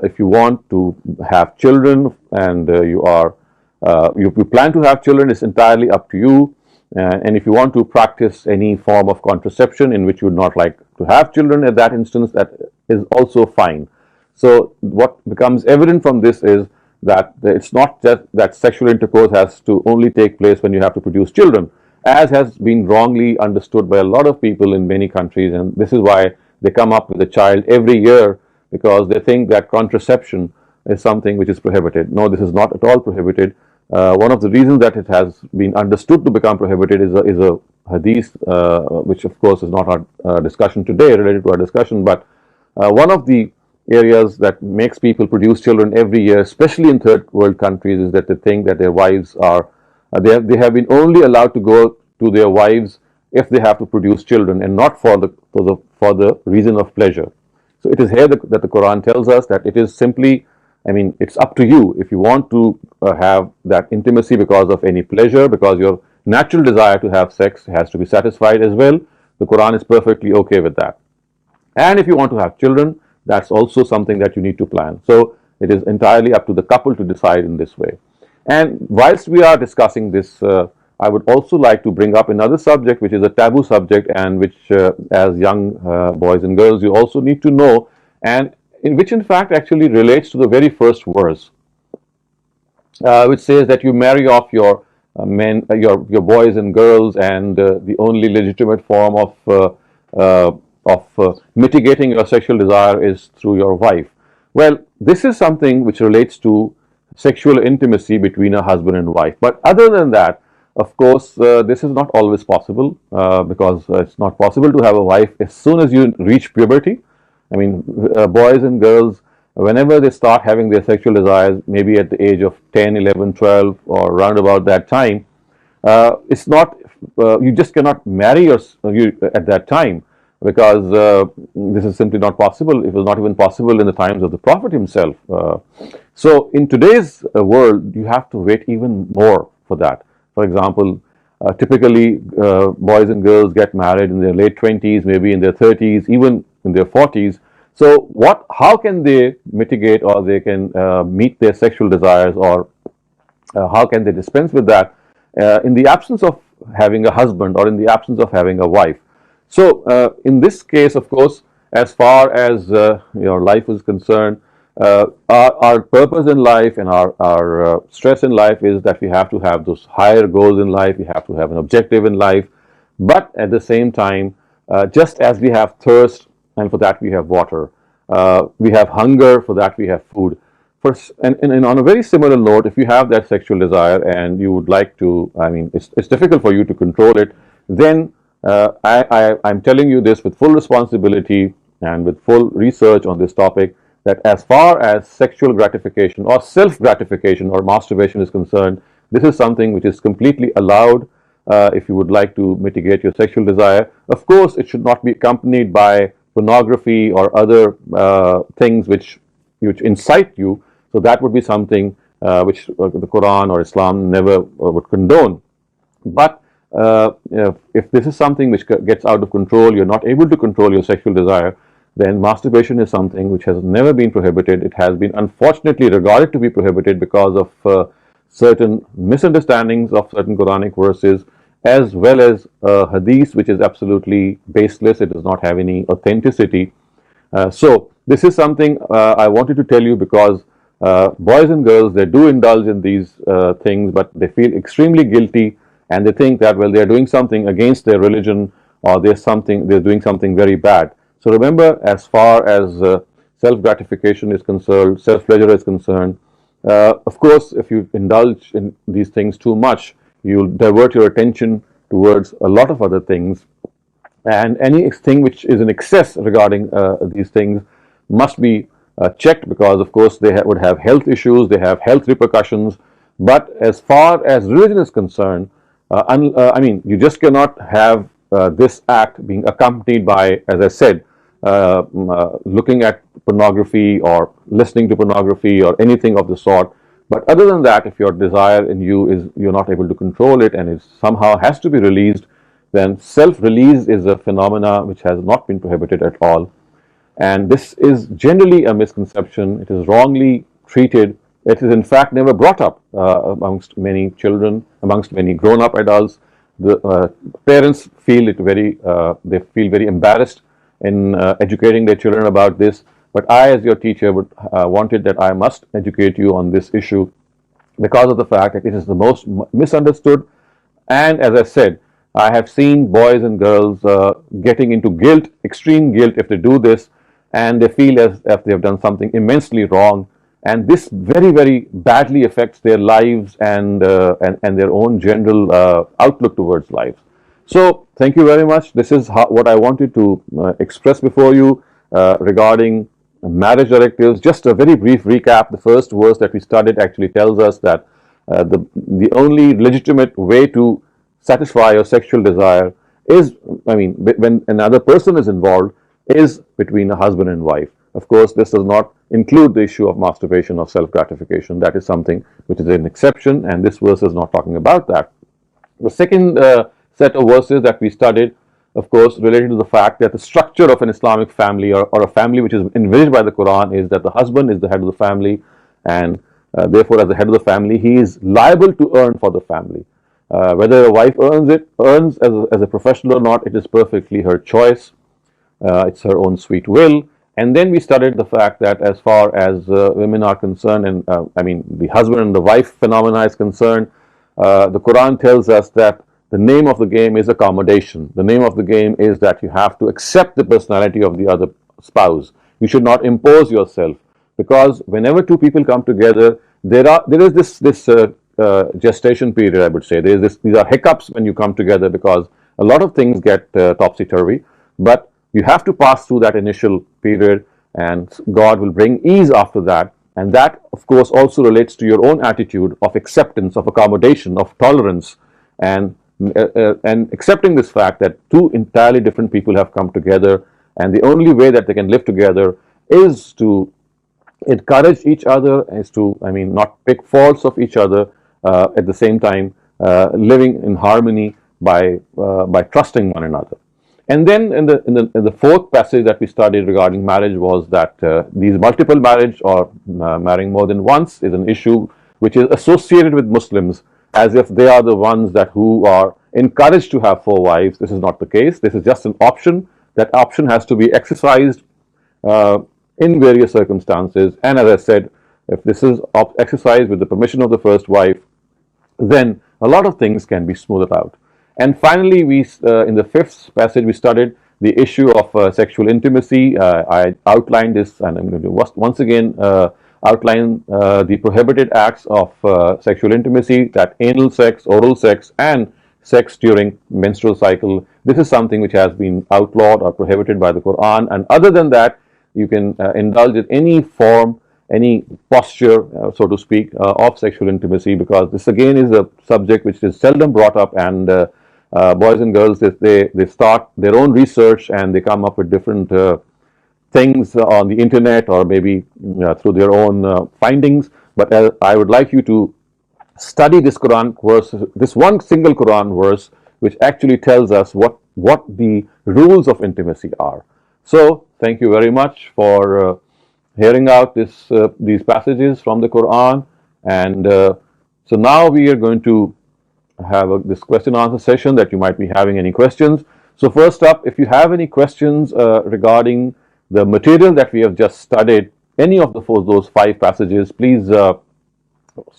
if you want to have children and you plan to have children, it's entirely up to you. And if you want to practice any form of contraception in which you would not like to have children at that instance, that is also fine. So what becomes evident from this is that it's not just that sexual intercourse has to only take place when you have to produce children, as has been wrongly understood by a lot of people in many countries, and this is why they come up with a child every year, because they think that contraception is something which is prohibited. No, this is not at all prohibited. One of the reasons that it has been understood to become prohibited is a hadith, which of course is not our discussion today, related to our discussion, but one of the areas that makes people produce children every year, especially in third world countries, is that they think that their wives are, they have been only allowed to go to their wives if they have to produce children, and not for the reason of pleasure. So it is here that the Quran tells us that it is simply, I mean, it's up to you. If you want to have that intimacy because of any pleasure, because your natural desire to have sex has to be satisfied as well, the Quran is perfectly okay with that. And if you want to have children, that's also something that you need to plan. So it is entirely up to the couple to decide in this way. And whilst we are discussing this, I would also like to bring up another subject which is a taboo subject, and which as young boys and girls you also need to know, and which in fact actually relates to the very first verse, which says that you marry off your men, your boys and girls, and the only legitimate form of mitigating your sexual desire is through your wife. Well, this is something which relates to sexual intimacy between a husband and wife. But other than that, of course, this is not always possible, because it's not possible to have a wife as soon as you reach puberty. I mean, boys and girls, whenever they start having their sexual desires, maybe at the age of 10, 11, 12, or around about that time, it's not, you just cannot marry you at that time, because this is simply not possible. It was not even possible in the times of the Prophet himself. So in today's world, you have to wait even more for that. For example, typically boys and girls get married in their late 20s, maybe in their 30s, even in their 40s. So how can they mitigate, or they can meet their sexual desires, or how can they dispense with that in the absence of having a husband, or in the absence of having a wife? So in this case, of course, as far as your life is concerned, our purpose in life and our stress in life is that we have to have those higher goals in life. We have to have an objective in life, but at the same time, just as we have thirst, and for that we have water, we have hunger, for that we have food. And on a very similar note, if you have that sexual desire and you would like to, I mean, it's difficult for you to control it, then I'm telling you this with full responsibility and with full research on this topic, that as far as sexual gratification or self-gratification or masturbation is concerned, this is something which is completely allowed if you would like to mitigate your sexual desire. Of course, it should not be accompanied by pornography or other things which incite you. So that would be something which the Quran or Islam never would condone. But if this is something which gets out of control, you're not able to control your sexual desire, then masturbation is something which has never been prohibited. It has been unfortunately regarded to be prohibited because of certain misunderstandings of certain Quranic verses, as well as hadith, which is absolutely baseless. It does not have any authenticity. So this is something I wanted to tell you, because boys and girls, they do indulge in these things, but they feel extremely guilty, and they think that, well, they're doing something against their religion, or they're doing something very bad. So remember, as far as self-gratification is concerned, self-pleasure is concerned, of course, if you indulge in these things too much, you'll divert your attention towards a lot of other things, and anything which is in excess regarding these things must be checked, because of course they would have health issues, they have health repercussions. But as far as religion is concerned, I mean, you just cannot have this act being accompanied by, as I said, looking at pornography or listening to pornography or anything of the sort. But other than that, if your desire in you is, you're not able to control it, and it somehow has to be released, then self-release is a phenomena which has not been prohibited at all. And this is generally a misconception. It is wrongly treated. It is in fact never brought up amongst many children, amongst many grown-up adults. The parents feel it they feel very embarrassed in educating their children about this. but I, as your teacher, would wanted that I must educate you on this issue because of the fact that it is the most misunderstood. And as I said, I have seen boys and girls getting into guilt, extreme guilt, if they do this, and they feel as if they have done something immensely wrong. And this very, very badly affects their lives and their own general outlook towards life. So, thank you very much. This is what I wanted to express before you regarding marriage directives. Just a very brief recap. The first verse that we studied actually tells us that the only legitimate way to satisfy your sexual desire is, I mean, when another person is involved, is between a husband and wife. Of course, this does not include the issue of masturbation or self gratification. That is something which is an exception, and this verse is not talking about that. The second set of verses that we studied, of course, related to the fact that the structure of an Islamic family, or a family which is envisaged by the Quran, is that the husband is the head of the family, and therefore, as the head of the family, he is liable to earn for the family. Whether a wife earns as a professional or not, it is perfectly her choice. It's her own sweet will. And then we studied the fact that as far as women are concerned, and I mean the husband and the wife phenomena is concerned, the Quran tells us that the name of the game is accommodation. The name of the game is that you have to accept the personality of the other spouse. You should not impose yourself, because whenever two people come together, there is this gestation period, I would say. These are hiccups when you come together, because a lot of things get topsy-turvy, but you have to pass through that initial period, and God will bring ease after that. And that, of course, also relates to your own attitude of acceptance, of accommodation, of tolerance, and accepting this fact that two entirely different people have come together, and the only way that they can live together is to encourage each other, is to, I mean, not pick faults of each other, at the same time living in harmony by trusting one another. And then in the fourth passage that we studied regarding marriage was that these multiple marriage, or marrying more than once, is an issue which is associated with Muslims as if they are the ones who are encouraged to have four wives. This is not the case. This is just an option. That option has to be exercised in various circumstances. And as I said, if this is exercised with the permission of the first wife, then a lot of things can be smoothed out. And finally, in the fifth passage, we studied the issue of sexual intimacy. I outlined this, and I'm going to once again outline the prohibited acts of sexual intimacy, that anal sex, oral sex, and sex during menstrual cycle. This is something which has been outlawed or prohibited by the Quran. And other than that, you can indulge in any form, any posture, so to speak, of sexual intimacy, because this again is a subject which is seldom brought up, and boys and girls, they start their own research and they come up with different things on the internet, or maybe through their own findings. But I would like you to study this Quran verse, this one single Quran verse, which actually tells us what the rules of intimacy are. So, thank you very much for hearing out these passages from the Quran. And so now we are going to have this question answer session that you might be having any questions. So first up, if you have any questions regarding the material that we have just studied, any of those five passages, please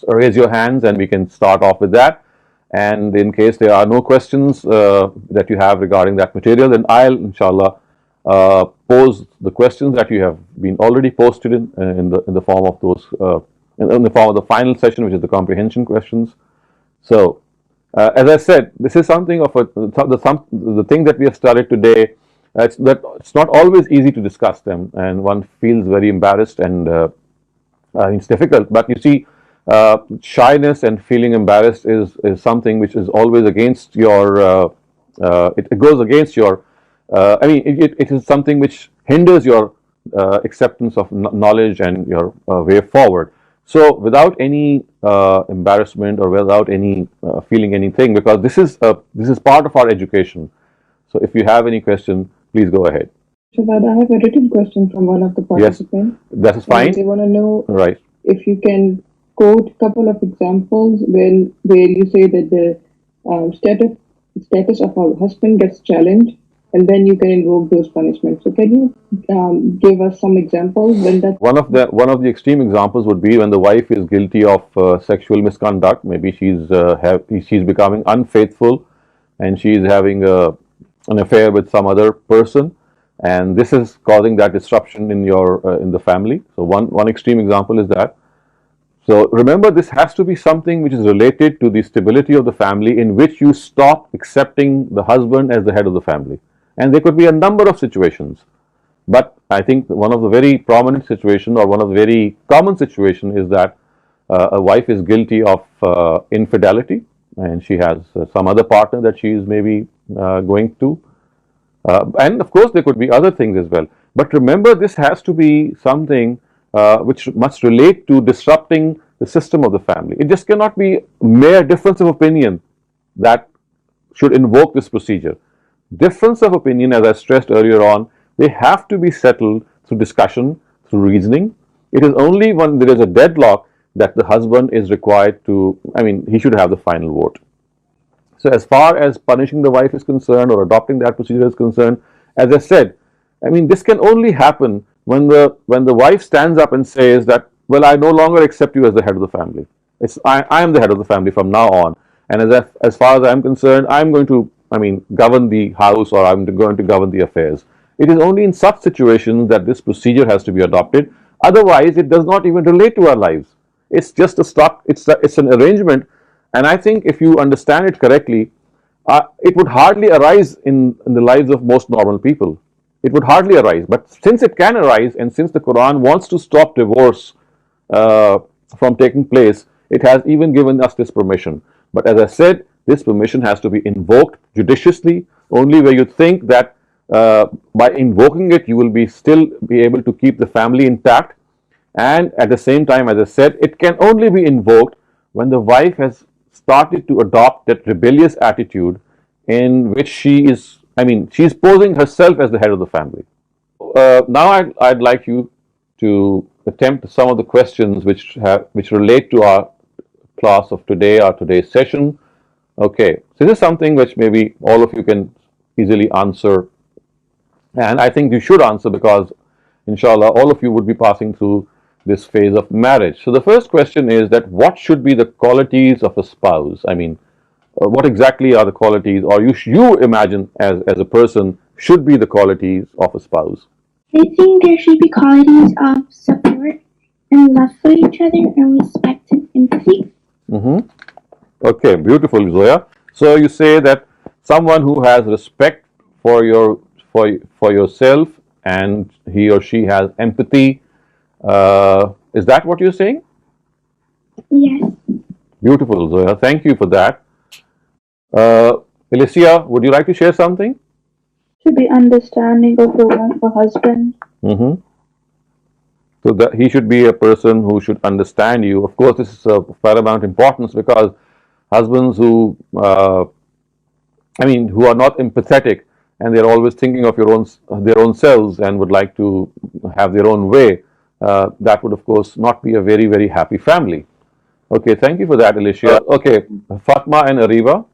raise your hands and we can start off with that. And in case there are no questions that you have regarding that material, then I'll inshallah pose the questions that you have been already posted in the form of those in the form of the final session, which is the comprehension questions. So, as I said, this is something of the thing that we have studied today. It's not always easy to discuss them, and one feels very embarrassed, and it's difficult. But you see, shyness and feeling embarrassed is something which is always against your. It goes against your. I mean, it is something which hinders your acceptance of knowledge and your way forward. So, without any embarrassment or without any feeling anything, because this is part of our education. So, if you have any question, please go ahead. Shehzad, I have a written question from one of the participants. Yes, that is fine. They want to know, right, if you can quote a couple of examples where you say that the status of a husband gets challenged and then you can invoke those punishments. So can you give us some examples when that? One of the extreme examples would be when the wife is guilty of sexual misconduct. Maybe she's becoming unfaithful, and she's having an affair with some other person, and this is causing that disruption in the family. So one extreme example is that. So remember, this has to be something which is related to the stability of the family, in which you stop accepting the husband as the head of the family. And there could be a number of situations, but I think one of the very prominent situation, or one of the very common situation, is that a wife is guilty of infidelity, and she has some other partner that she is maybe going to. And of course, there could be other things as well. But remember, this has to be something which must relate to disrupting the system of the family. It just cannot be mere difference of opinion that should invoke this procedure. Difference of opinion, as I stressed earlier on, they have to be settled through discussion, through reasoning. It is only when there is a deadlock that the husband is required to, he should have the final vote. So as far as punishing the wife is concerned, or adopting that procedure is concerned, as I said, this can only happen when the wife stands up and says that, well, I no longer accept you as the head of the family. I am the head of the family from now on, and as far as I am concerned, I am going to govern the house, or I'm going to govern the affairs. It is only in such situations that this procedure has to be adopted. Otherwise, it does not even relate to our lives. It's just a stock. It's an arrangement, and I think if you understand it correctly, it would hardly arise in the lives of most normal people. It would hardly arise. But since it can arise, and since the Quran wants to stop divorce from taking place, it has even given us this permission. But as I said, this permission has to be invoked judiciously, only where you think that by invoking it, you will still be able to keep the family intact. And at the same time, as I said, it can only be invoked when the wife has started to adopt that rebellious attitude, in which she is posing herself as the head of the family. Now I'd like you to attempt some of the questions which relate to our class of today, or today's session. Okay, so this is something which maybe all of you can easily answer, and I think you should answer, because inshallah all of you would be passing through this phase of marriage. So the first question is that, what should be the qualities of a spouse? What exactly are the qualities, or you imagine as a person, should be the qualities of a spouse? I think there should be qualities of support and love for each other, and respect and empathy. Okay, beautiful, Zoya. So you say that someone who has respect for yourself, and he or she has empathy. Is that what you're saying? Yes. Beautiful, Zoya. Thank you for that. Alicia, would you like to share something? To be understanding of the wife or husband. So that he should be a person who should understand you. Of course, this is of paramount importance, because husbands who are not empathetic, and they're always thinking of their own selves, and would like to have their own way, that would of course not be a very, very happy family. Okay, thank you for that, Alicia. Okay, Fatma and Ariva,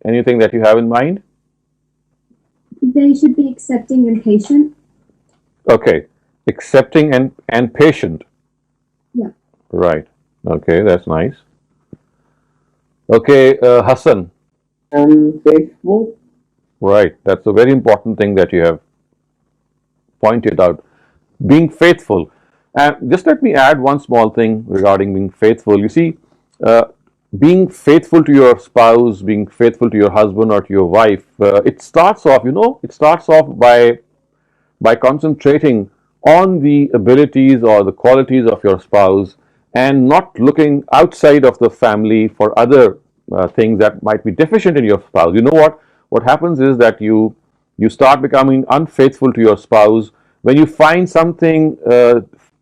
anything that you have in mind? They should be accepting and patient. Okay, accepting and patient. Yeah. Right. Okay, that's nice. Okay, Hassan. Faithful. Right, that's a very important thing that you have pointed out. Being faithful. And just let me add one small thing regarding being faithful. You see, being faithful to your spouse, being faithful to your husband or to your wife, it starts off by concentrating on the abilities or the qualities of your spouse, and not looking outside of the family for other things that might be deficient in your spouse. You know what happens is that you start becoming unfaithful to your spouse when you find something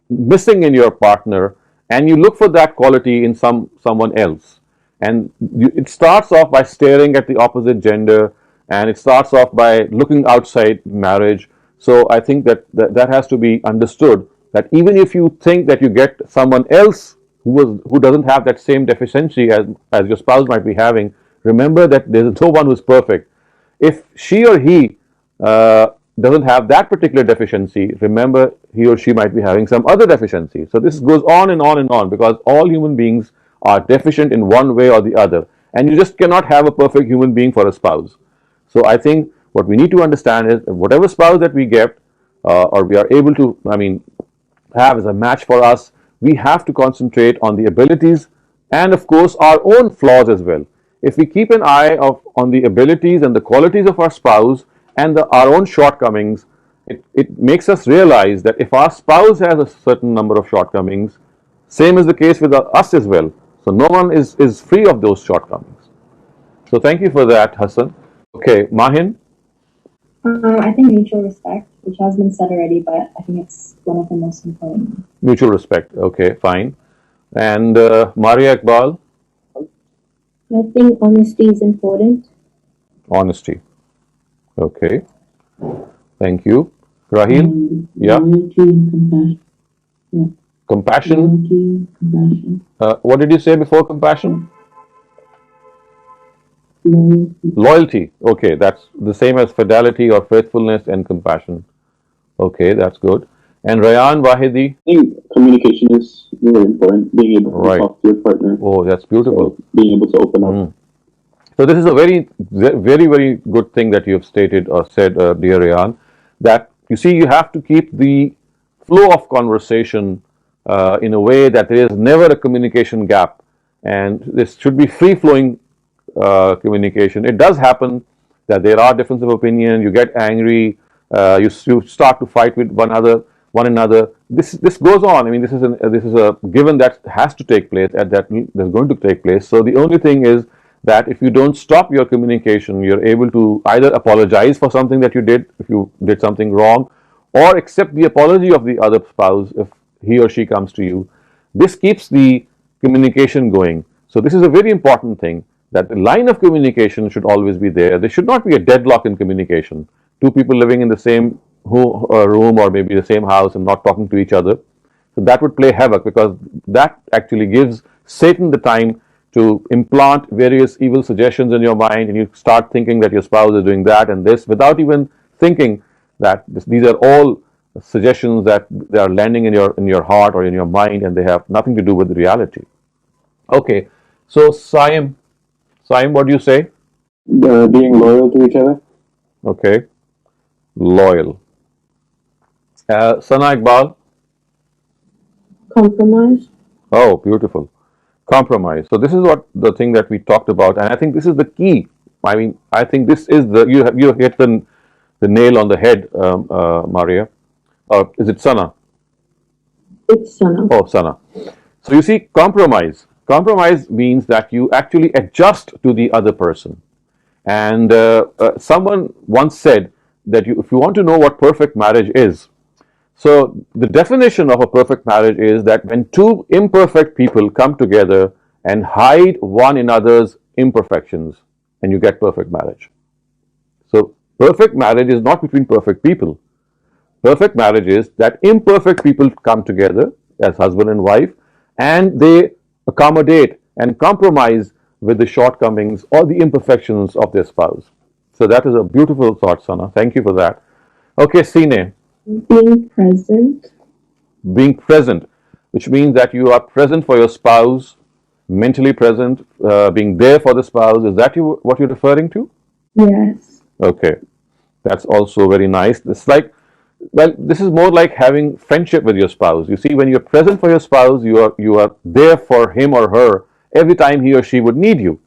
missing in your partner, and you look for that quality in someone else. And it starts off by staring at the opposite gender, and it starts off by looking outside marriage. So I think that has to be understood, that even if you think that you get someone else who doesn't have that same deficiency as your spouse might be having, remember that there is no one who is perfect. If she or he doesn't have that particular deficiency, remember he or she might be having some other deficiency. So this goes on and on and on, because all human beings are deficient in one way or the other, and you just cannot have a perfect human being for a spouse. So I think what we need to understand is that whatever spouse that we get, or we are able to, have as a match for us, we have to concentrate on the abilities and of course our own flaws as well. If we keep an eye on the abilities and the qualities of our spouse and our own shortcomings, it makes us realize that if our spouse has a certain number of shortcomings, same is the case with us as well. So no one is free of those shortcomings. So thank you for that, Hassan. Okay, Mahin. I think mutual respect, which has been said already, but I think it's one of the most important. Mutual respect. Okay, fine. And Maria Iqbal. I think honesty is important. Honesty. Okay. Thank you. Raheel? Yeah. Loyalty and compassion. Yeah. Compassion? Loyalty, compassion. What did you say before compassion? Loyalty. Loyalty. Okay, that's the same as fidelity or faithfulness and compassion. Okay, that's good. And Rayan Wahidi? I think communication is very important. Being able to Right. talk to your partner. Oh, that's beautiful. So being able to open up. So this is a very good thing that you have stated or said, dear Rayan, that you see you have to keep the flow of conversation in a way that there is never a communication gap, and this should be free-flowing communication. It does happen that there are differences of opinion, you get angry, you start to fight with one another. This goes on. I mean, this is a given that has to take place, and that's going to take place. So the only thing is that if you don't stop your communication, you're able to either apologize for something that you did, if you did something wrong, or accept the apology of the other spouse if he or she comes to you. This keeps the communication going. So this is a very important thing, that the line of communication should always be there. There should not be a deadlock in communication. Two people living in the same room or maybe the same house and not talking to each other. So that would play havoc, because that actually gives Satan the time to implant various evil suggestions in your mind, and you start thinking that your spouse is doing that and this without even thinking that these are all suggestions that they are landing in your heart or in your mind, and they have nothing to do with reality. Okay, so Saim, what do you say? Being loyal to each other. Okay, loyal. Sana Iqbal. Compromise. Oh, beautiful. Compromise. So this is what the thing that we talked about, and I think this is the key. I mean, I think this is you hit the nail on the head, Maria. Or is it Sana? It's Sana. Oh, Sana. So you see, compromise. Compromise means that you actually adjust to the other person. And someone once said that if you want to know what perfect marriage is, so the definition of a perfect marriage is that when two imperfect people come together and hide one another's imperfections, and you get perfect marriage. So perfect marriage is not between perfect people. Perfect marriage is that imperfect people come together as husband and wife, and they accommodate and compromise with the shortcomings or the imperfections of their spouse. So that is a beautiful thought, Sana. Thank you for that. Okay, Sine. Being present. Being present, which means that you are present for your spouse, mentally present, being there for the spouse. Is that what you're referring to? Yes. Okay, that's also very nice. It's like, well, this is more like having friendship with your spouse. You see, when you're present for your spouse, you are there for him or her every time he or she would need you.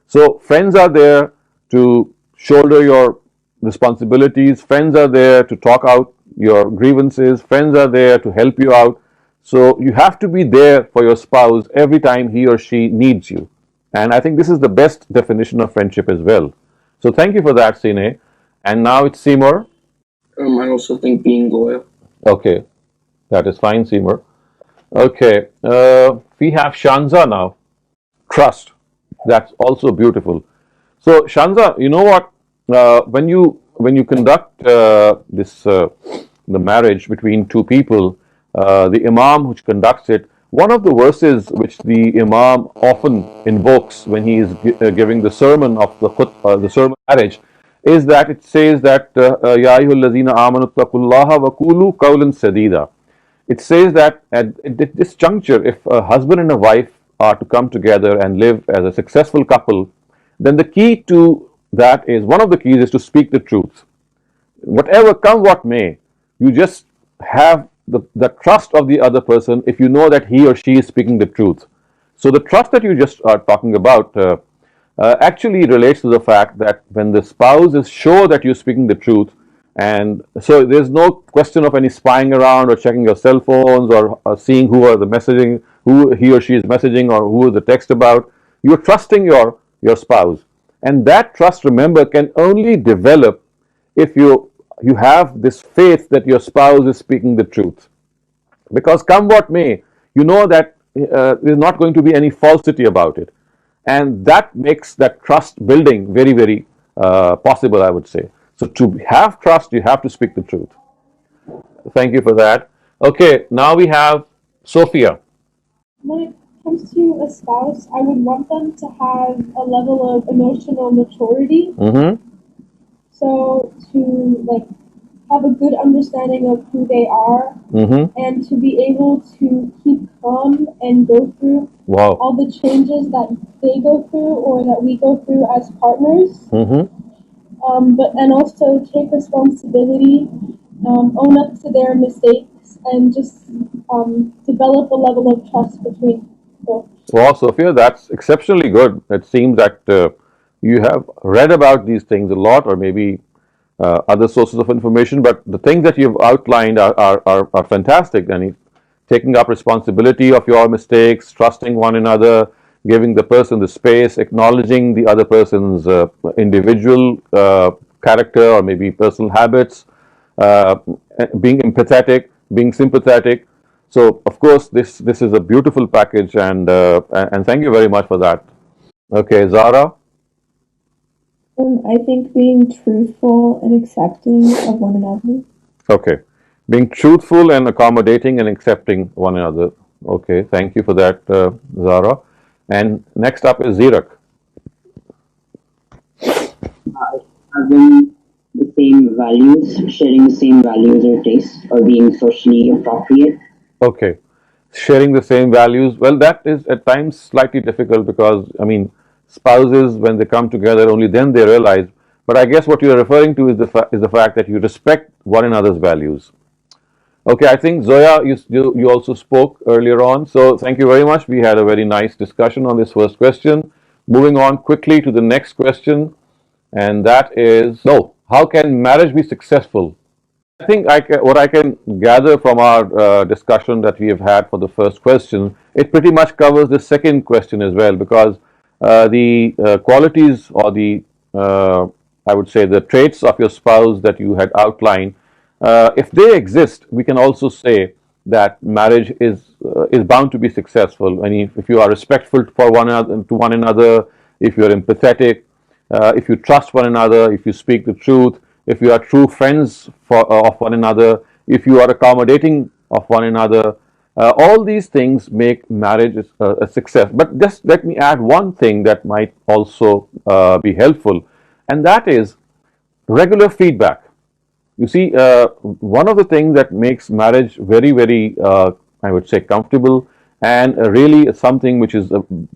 So friends are there to shoulder your responsibilities. Friends are there to talk out your grievances. Friends are there to help you out. So you have to be there for your spouse every time he or she needs you. And I think this is the best definition of friendship as well. So thank you for that, Sine. And now it's Seymour. I also think being loyal. Okay, that is fine, Seymour. Okay, we have Shanza now. Trust. That's also beautiful. So Shanza, you know what? When you conduct the marriage between two people, the Imam which conducts it, one of the verses which the Imam often invokes when he is giving the sermon of the sermon marriage is that it says that Ya ayyuhallazina amanu taqullaha wa qulu qawlan sadida. It says that at this juncture, if a husband and a wife are to come together and live as a successful couple, then the key to that is, one of the keys is to speak the truth. Whatever come what may, you just have the trust of the other person if you know that he or she is speaking the truth. So the trust that you just are talking about actually relates to the fact that when the spouse is sure that you're speaking the truth, and so there's no question of any spying around or checking your cell phones or seeing who are the messaging, who he or she is messaging, or who is the text about. You're trusting your spouse, and that trust, remember, can only develop if you have this faith that your spouse is speaking the truth. Because come what may, you know that there's not going to be any falsity about it, and that makes that trust building very, very possible, I would say. So to have trust, you have to speak the truth. Thank you for that. Okay, now we have Sophia. When it comes to a spouse, I would want them to have a level of emotional maturity. Mm-hmm. So to like have a good understanding of who they are, Mm-hmm. and to be able to keep calm and go through Wow. all the changes that they go through or that we go through as partners. Mm-hmm. And also take responsibility, own up to their mistakes, and just develop a level of trust between both. Wow, Sophia, that's exceptionally good. It seems that you have read about these things a lot, or maybe other sources of information, but the things that you've outlined are fantastic. And taking up responsibility of your mistakes, trusting one another, giving the person the space, acknowledging the other person's individual character or maybe personal habits, being empathetic, being sympathetic. So, of course, this is a beautiful package, and thank you very much for that. Okay, Zara. I think being truthful and accepting of one another. Okay, being truthful and accommodating and accepting one another. Okay, thank you for that, Zara. And next up is Zirak. Having the same values, sharing the same values or tastes, or being socially appropriate. Okay, sharing the same values. Well, that is at times slightly difficult because, I mean, spouses, when they come together, only then they realize. But I guess what you are referring to is the fact that you respect one another's values. Okay, I think Zoya, you also spoke earlier on. So thank you very much. We had a very nice discussion on this first question. Moving on quickly to the next question, and that is, no, how can marriage be successful? I think what I can gather from our discussion that we have had for the first question, it pretty much covers the second question as well, because the qualities or I would say the traits of your spouse that you had outlined, if they exist, we can also say that marriage is bound to be successful. And if you are respectful for one another, if you are empathetic, if you trust one another, if you speak the truth, if you are true friends of one another, if you are accommodating of one another, all these things make marriage a success. But just let me add one thing that might also be helpful, and that is regular feedback. You see, one of the things that makes marriage very, very, I would say, comfortable and really something which is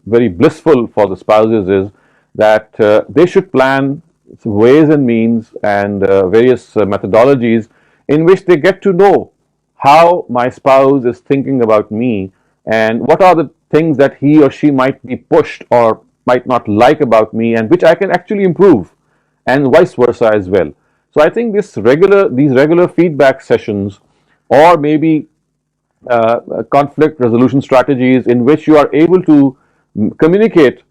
very blissful for the spouses is that they should plan ways and means and various methodologies in which they get to know how my spouse is thinking about me and what are the things that he or she might be pushed or might not like about me and which I can actually improve, and vice versa as well. So I think these regular feedback sessions, or maybe conflict resolution strategies in which you are able to communicate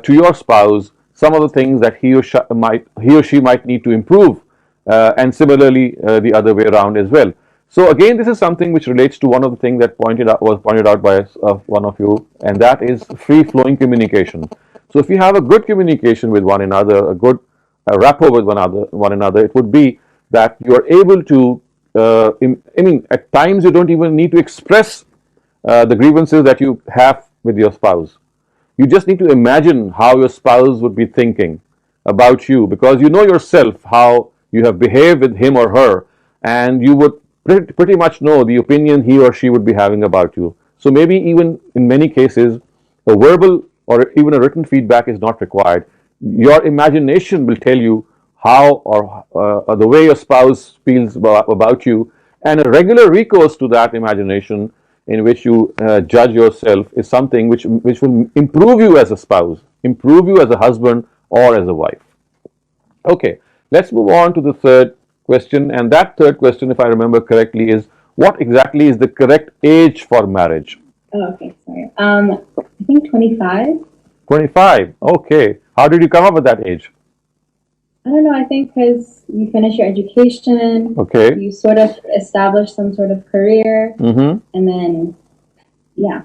to your spouse some of the things that he or she might need to improve, and similarly the other way around as well. So again, this is something which relates to one of the things that was pointed out by one of you, and that is free flowing communication. So if you have a good communication with one another, a good rapport with one another, it would be that you are able to, I mean, at times you don't even need to express the grievances that you have with your spouse. You just need to imagine how your spouse would be thinking, about you, because you know yourself how you have behaved with him or her, and you would pretty much know the opinion he or she would be having about you. So maybe even in many cases, a verbal or even a written feedback is not required. Your imagination will tell you how or the way your spouse feels about you, and a regular recourse to that imagination in which you judge yourself is something which will improve you as a spouse, improve you as a husband or as a wife. Okay, let's move on to the third question, and that third question, if I remember correctly, is what exactly is the correct age for marriage? Oh, okay, sorry. I think 25. 25. Okay. How did you come up with that age? I don't know, I think because you finish your education, Okay. you sort of establish some sort of career, Mm-hmm. and then, yeah,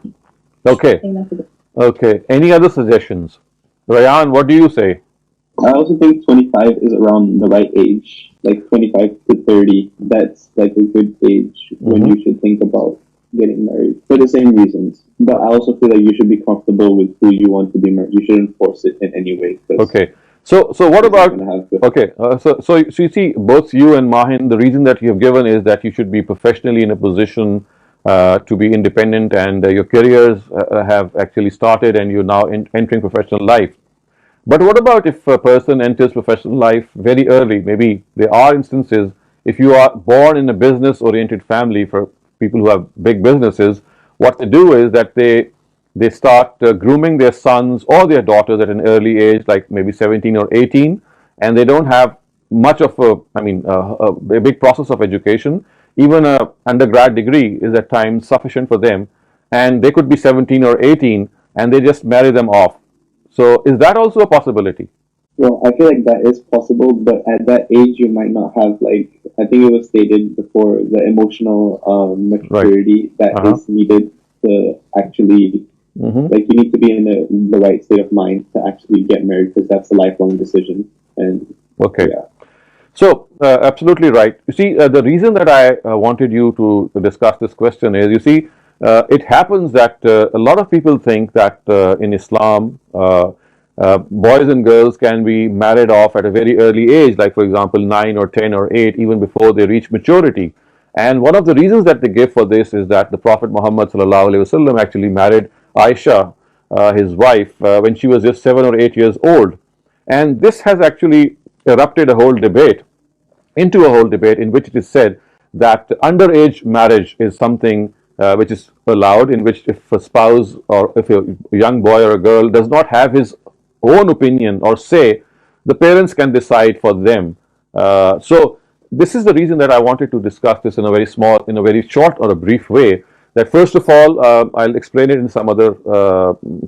I Okay. think that's a good. Okay. Any other suggestions? Rayan, what do you say? I also think 25 is around the right age, like 25 to 30. That's like a good age when you should think about getting married for the same reasons. But I also feel like you should be comfortable with who you want to be married. You shouldn't force it in any way. Okay. So what about, Have to. okay, so you see, both you and Mahin, the reason that you have given is that you should be professionally in a position to be independent, and your careers have actually started and you're now entering professional life. But what about if a person enters professional life very early? Maybe there are instances, if you are born in a business oriented family, for people who have big businesses, what they do is that they start grooming their sons or their daughters at an early age, like maybe 17 or 18, and they don't have much of a big process of education. Even a undergrad degree is at times sufficient for them, and they could be 17 or 18 and they just marry them off. So is that also a possibility? Well, I feel like that is possible, but at that age, you might not have, like, I think it was stated before, the emotional maturity that is needed to actually, like, you need to be in the right state of mind to actually get married, because that's a lifelong decision. And Okay. yeah. So, absolutely right. You see, the reason that I wanted you to discuss this question is, you see, it happens that a lot of people think that in Islam, boys and girls can be married off at a very early age, like for example 9 or 10 or 8, even before they reach maturity. And one of the reasons that they give for this is that the Prophet Muhammad ﷺ actually married Aisha, his wife, when she was just 7 or 8 years old. And this has actually erupted a whole debate, into a whole debate in which it is said that underage marriage is something which is allowed, in which if a spouse or if a young boy or a girl does not have his own opinion or say, the parents can decide for them. So this is the reason that I wanted to discuss this in a very small, in a very short or a brief way. That first of all, I'll explain it in some other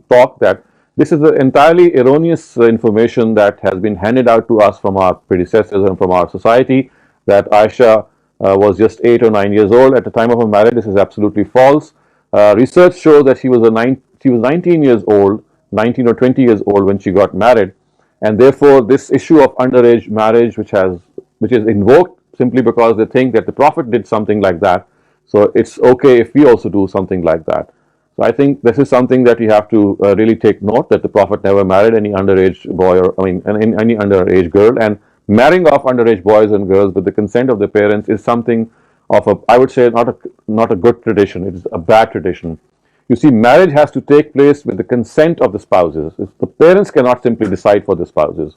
talk, that this is an entirely erroneous information that has been handed out to us from our predecessors and from our society, that Aisha was just 8 or 9 years old at the time of her marriage. This is absolutely false. Research shows that she was 19 years old, 19 or 20 years old when she got married, and therefore this issue of underage marriage, which is invoked simply because they think that the Prophet did something like that, so it's okay if we also do something like that. So I think this is something that you have to really take note, that the Prophet never married any underage boy, or any underage girl, and marrying off underage boys and girls with the consent of the parents is something of a, I would say, not a good tradition. It is a bad tradition. You see, marriage has to take place with the consent of the spouses. The parents cannot simply decide for the spouses.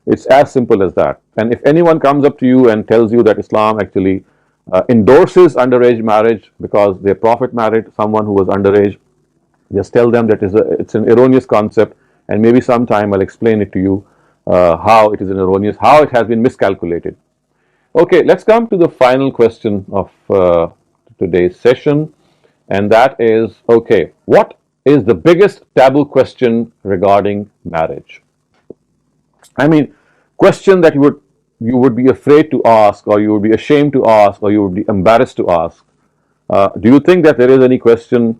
It's as simple as that. And if anyone comes up to you and tells you that Islam actually endorses underage marriage because their Prophet married someone who was underage, just tell them that it's an erroneous concept, and maybe sometime I'll explain it to you how it is an erroneous, how it has been miscalculated. Okay, let's come to the final question of today's session, and that is, okay, what is the biggest taboo question regarding marriage? I mean, question that you would be afraid to ask, or you would be ashamed to ask, or you would be embarrassed to ask. Do you think that there is any question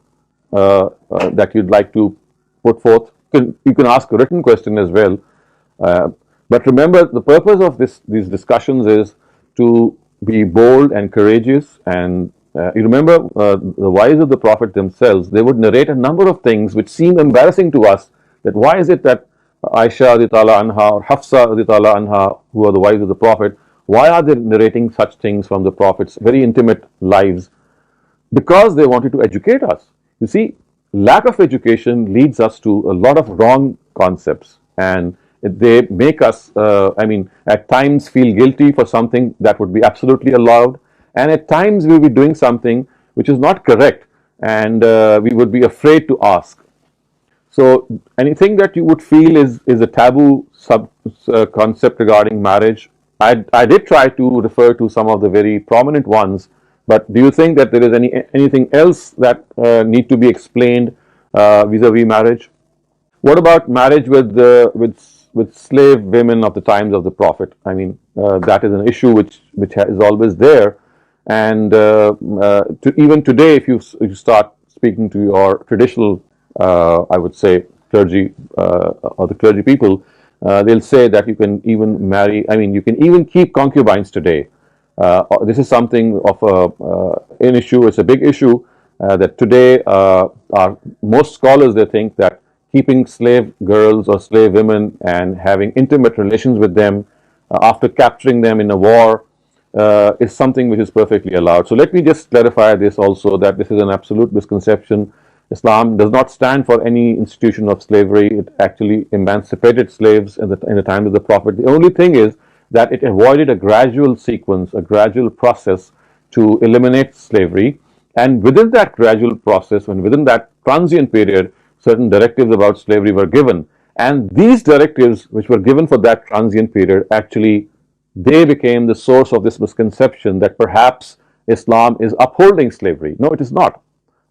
that you'd like to put forth? You can ask a written question as well. But remember, the purpose of these discussions is to be bold and courageous. And you remember, the wives of the Prophet themselves, they would narrate a number of things which seem embarrassing to us. That why is it that Aisha radiallahu anha or Hafsa radiallahu anha, who are the wives of the Prophet, why are they narrating such things from the Prophet's very intimate lives? Because they wanted to educate us. You see, lack of education leads us to a lot of wrong concepts, and they make us, at times feel guilty for something that would be absolutely allowed, and at times we'll be doing something which is not correct, and we would be afraid to ask. So anything that you would feel is a taboo concept regarding marriage, I did try to refer to some of the very prominent ones, but do you think that there is anything else that need to be explained vis-a-vis marriage? What about marriage with slave women of the times of the Prophet? I mean, that is an issue which is always there, and even today, if you start speaking to your traditional, I would say, clergy or the clergy people, they'll say that you can even marry. I mean, you can even keep concubines today. This is something of an issue. It's a big issue that today most scholars, they think that keeping slave girls or slave women and having intimate relations with them after capturing them in a war is something which is perfectly allowed. So let me just clarify this also, that this is an absolute misconception. Islam does not stand for any institution of slavery. It actually emancipated slaves in the time of the Prophet. The only thing is that it avoided a gradual sequence, a gradual process to eliminate slavery. And within that gradual process, and within that transient period, certain directives about slavery were given. And these directives, which were given for that transient period, actually they became the source of this misconception that perhaps Islam is upholding slavery. No, it is not.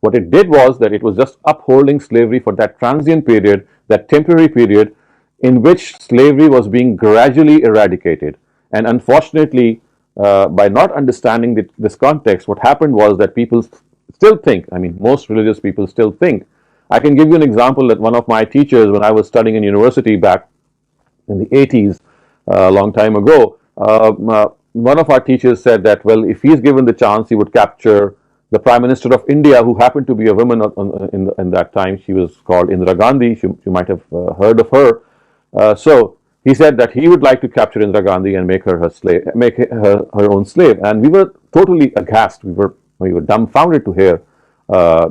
What it did was that it was just upholding slavery for that transient period, that temporary period in which slavery was being gradually eradicated. And unfortunately, by not understanding this context, what happened was that people still think, I mean, most religious people still think. I can give you an example that one of my teachers, when I was studying in university back in the 80s, a long time ago, one of our teachers said that, well, if he's given the chance, he would capture the Prime Minister of India, who happened to be a woman in that time. She was called Indira Gandhi. You might have heard of her. So he said that he would like to capture Indira Gandhi and make her slave, make her own slave. And we were totally aghast. We were dumbfounded to hear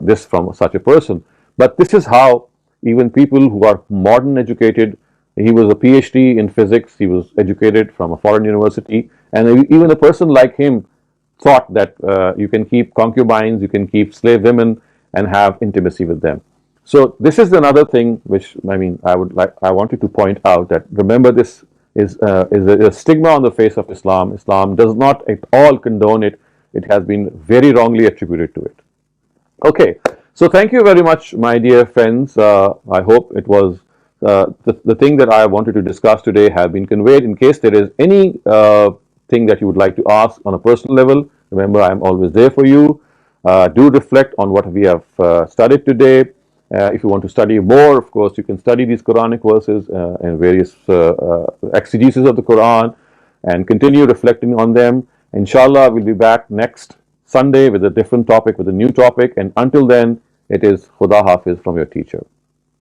this from such a person. But this is how even people who are modern educated. He was a PhD in physics. He was educated from a foreign university, and even a person like him thought that you can keep concubines, you can keep slave women, and have intimacy with them. So this is another thing which I wanted to point out, that remember, this is a stigma on the face of Islam. Islam does not at all condone it. It has been very wrongly attributed to it. Okay, so thank you very much, my dear friends. I hope it was the thing that I wanted to discuss today have been conveyed. In case there is any thing that you would like to ask on a personal level, remember, I am always there for you. Do reflect on what we have studied today. If you want to study more, of course, you can study these Quranic verses and various exegesis of the Quran and continue reflecting on them. Inshallah, we'll be back next Sunday with a different topic, with a new topic. And until then, it is Khuda Hafiz from your teacher.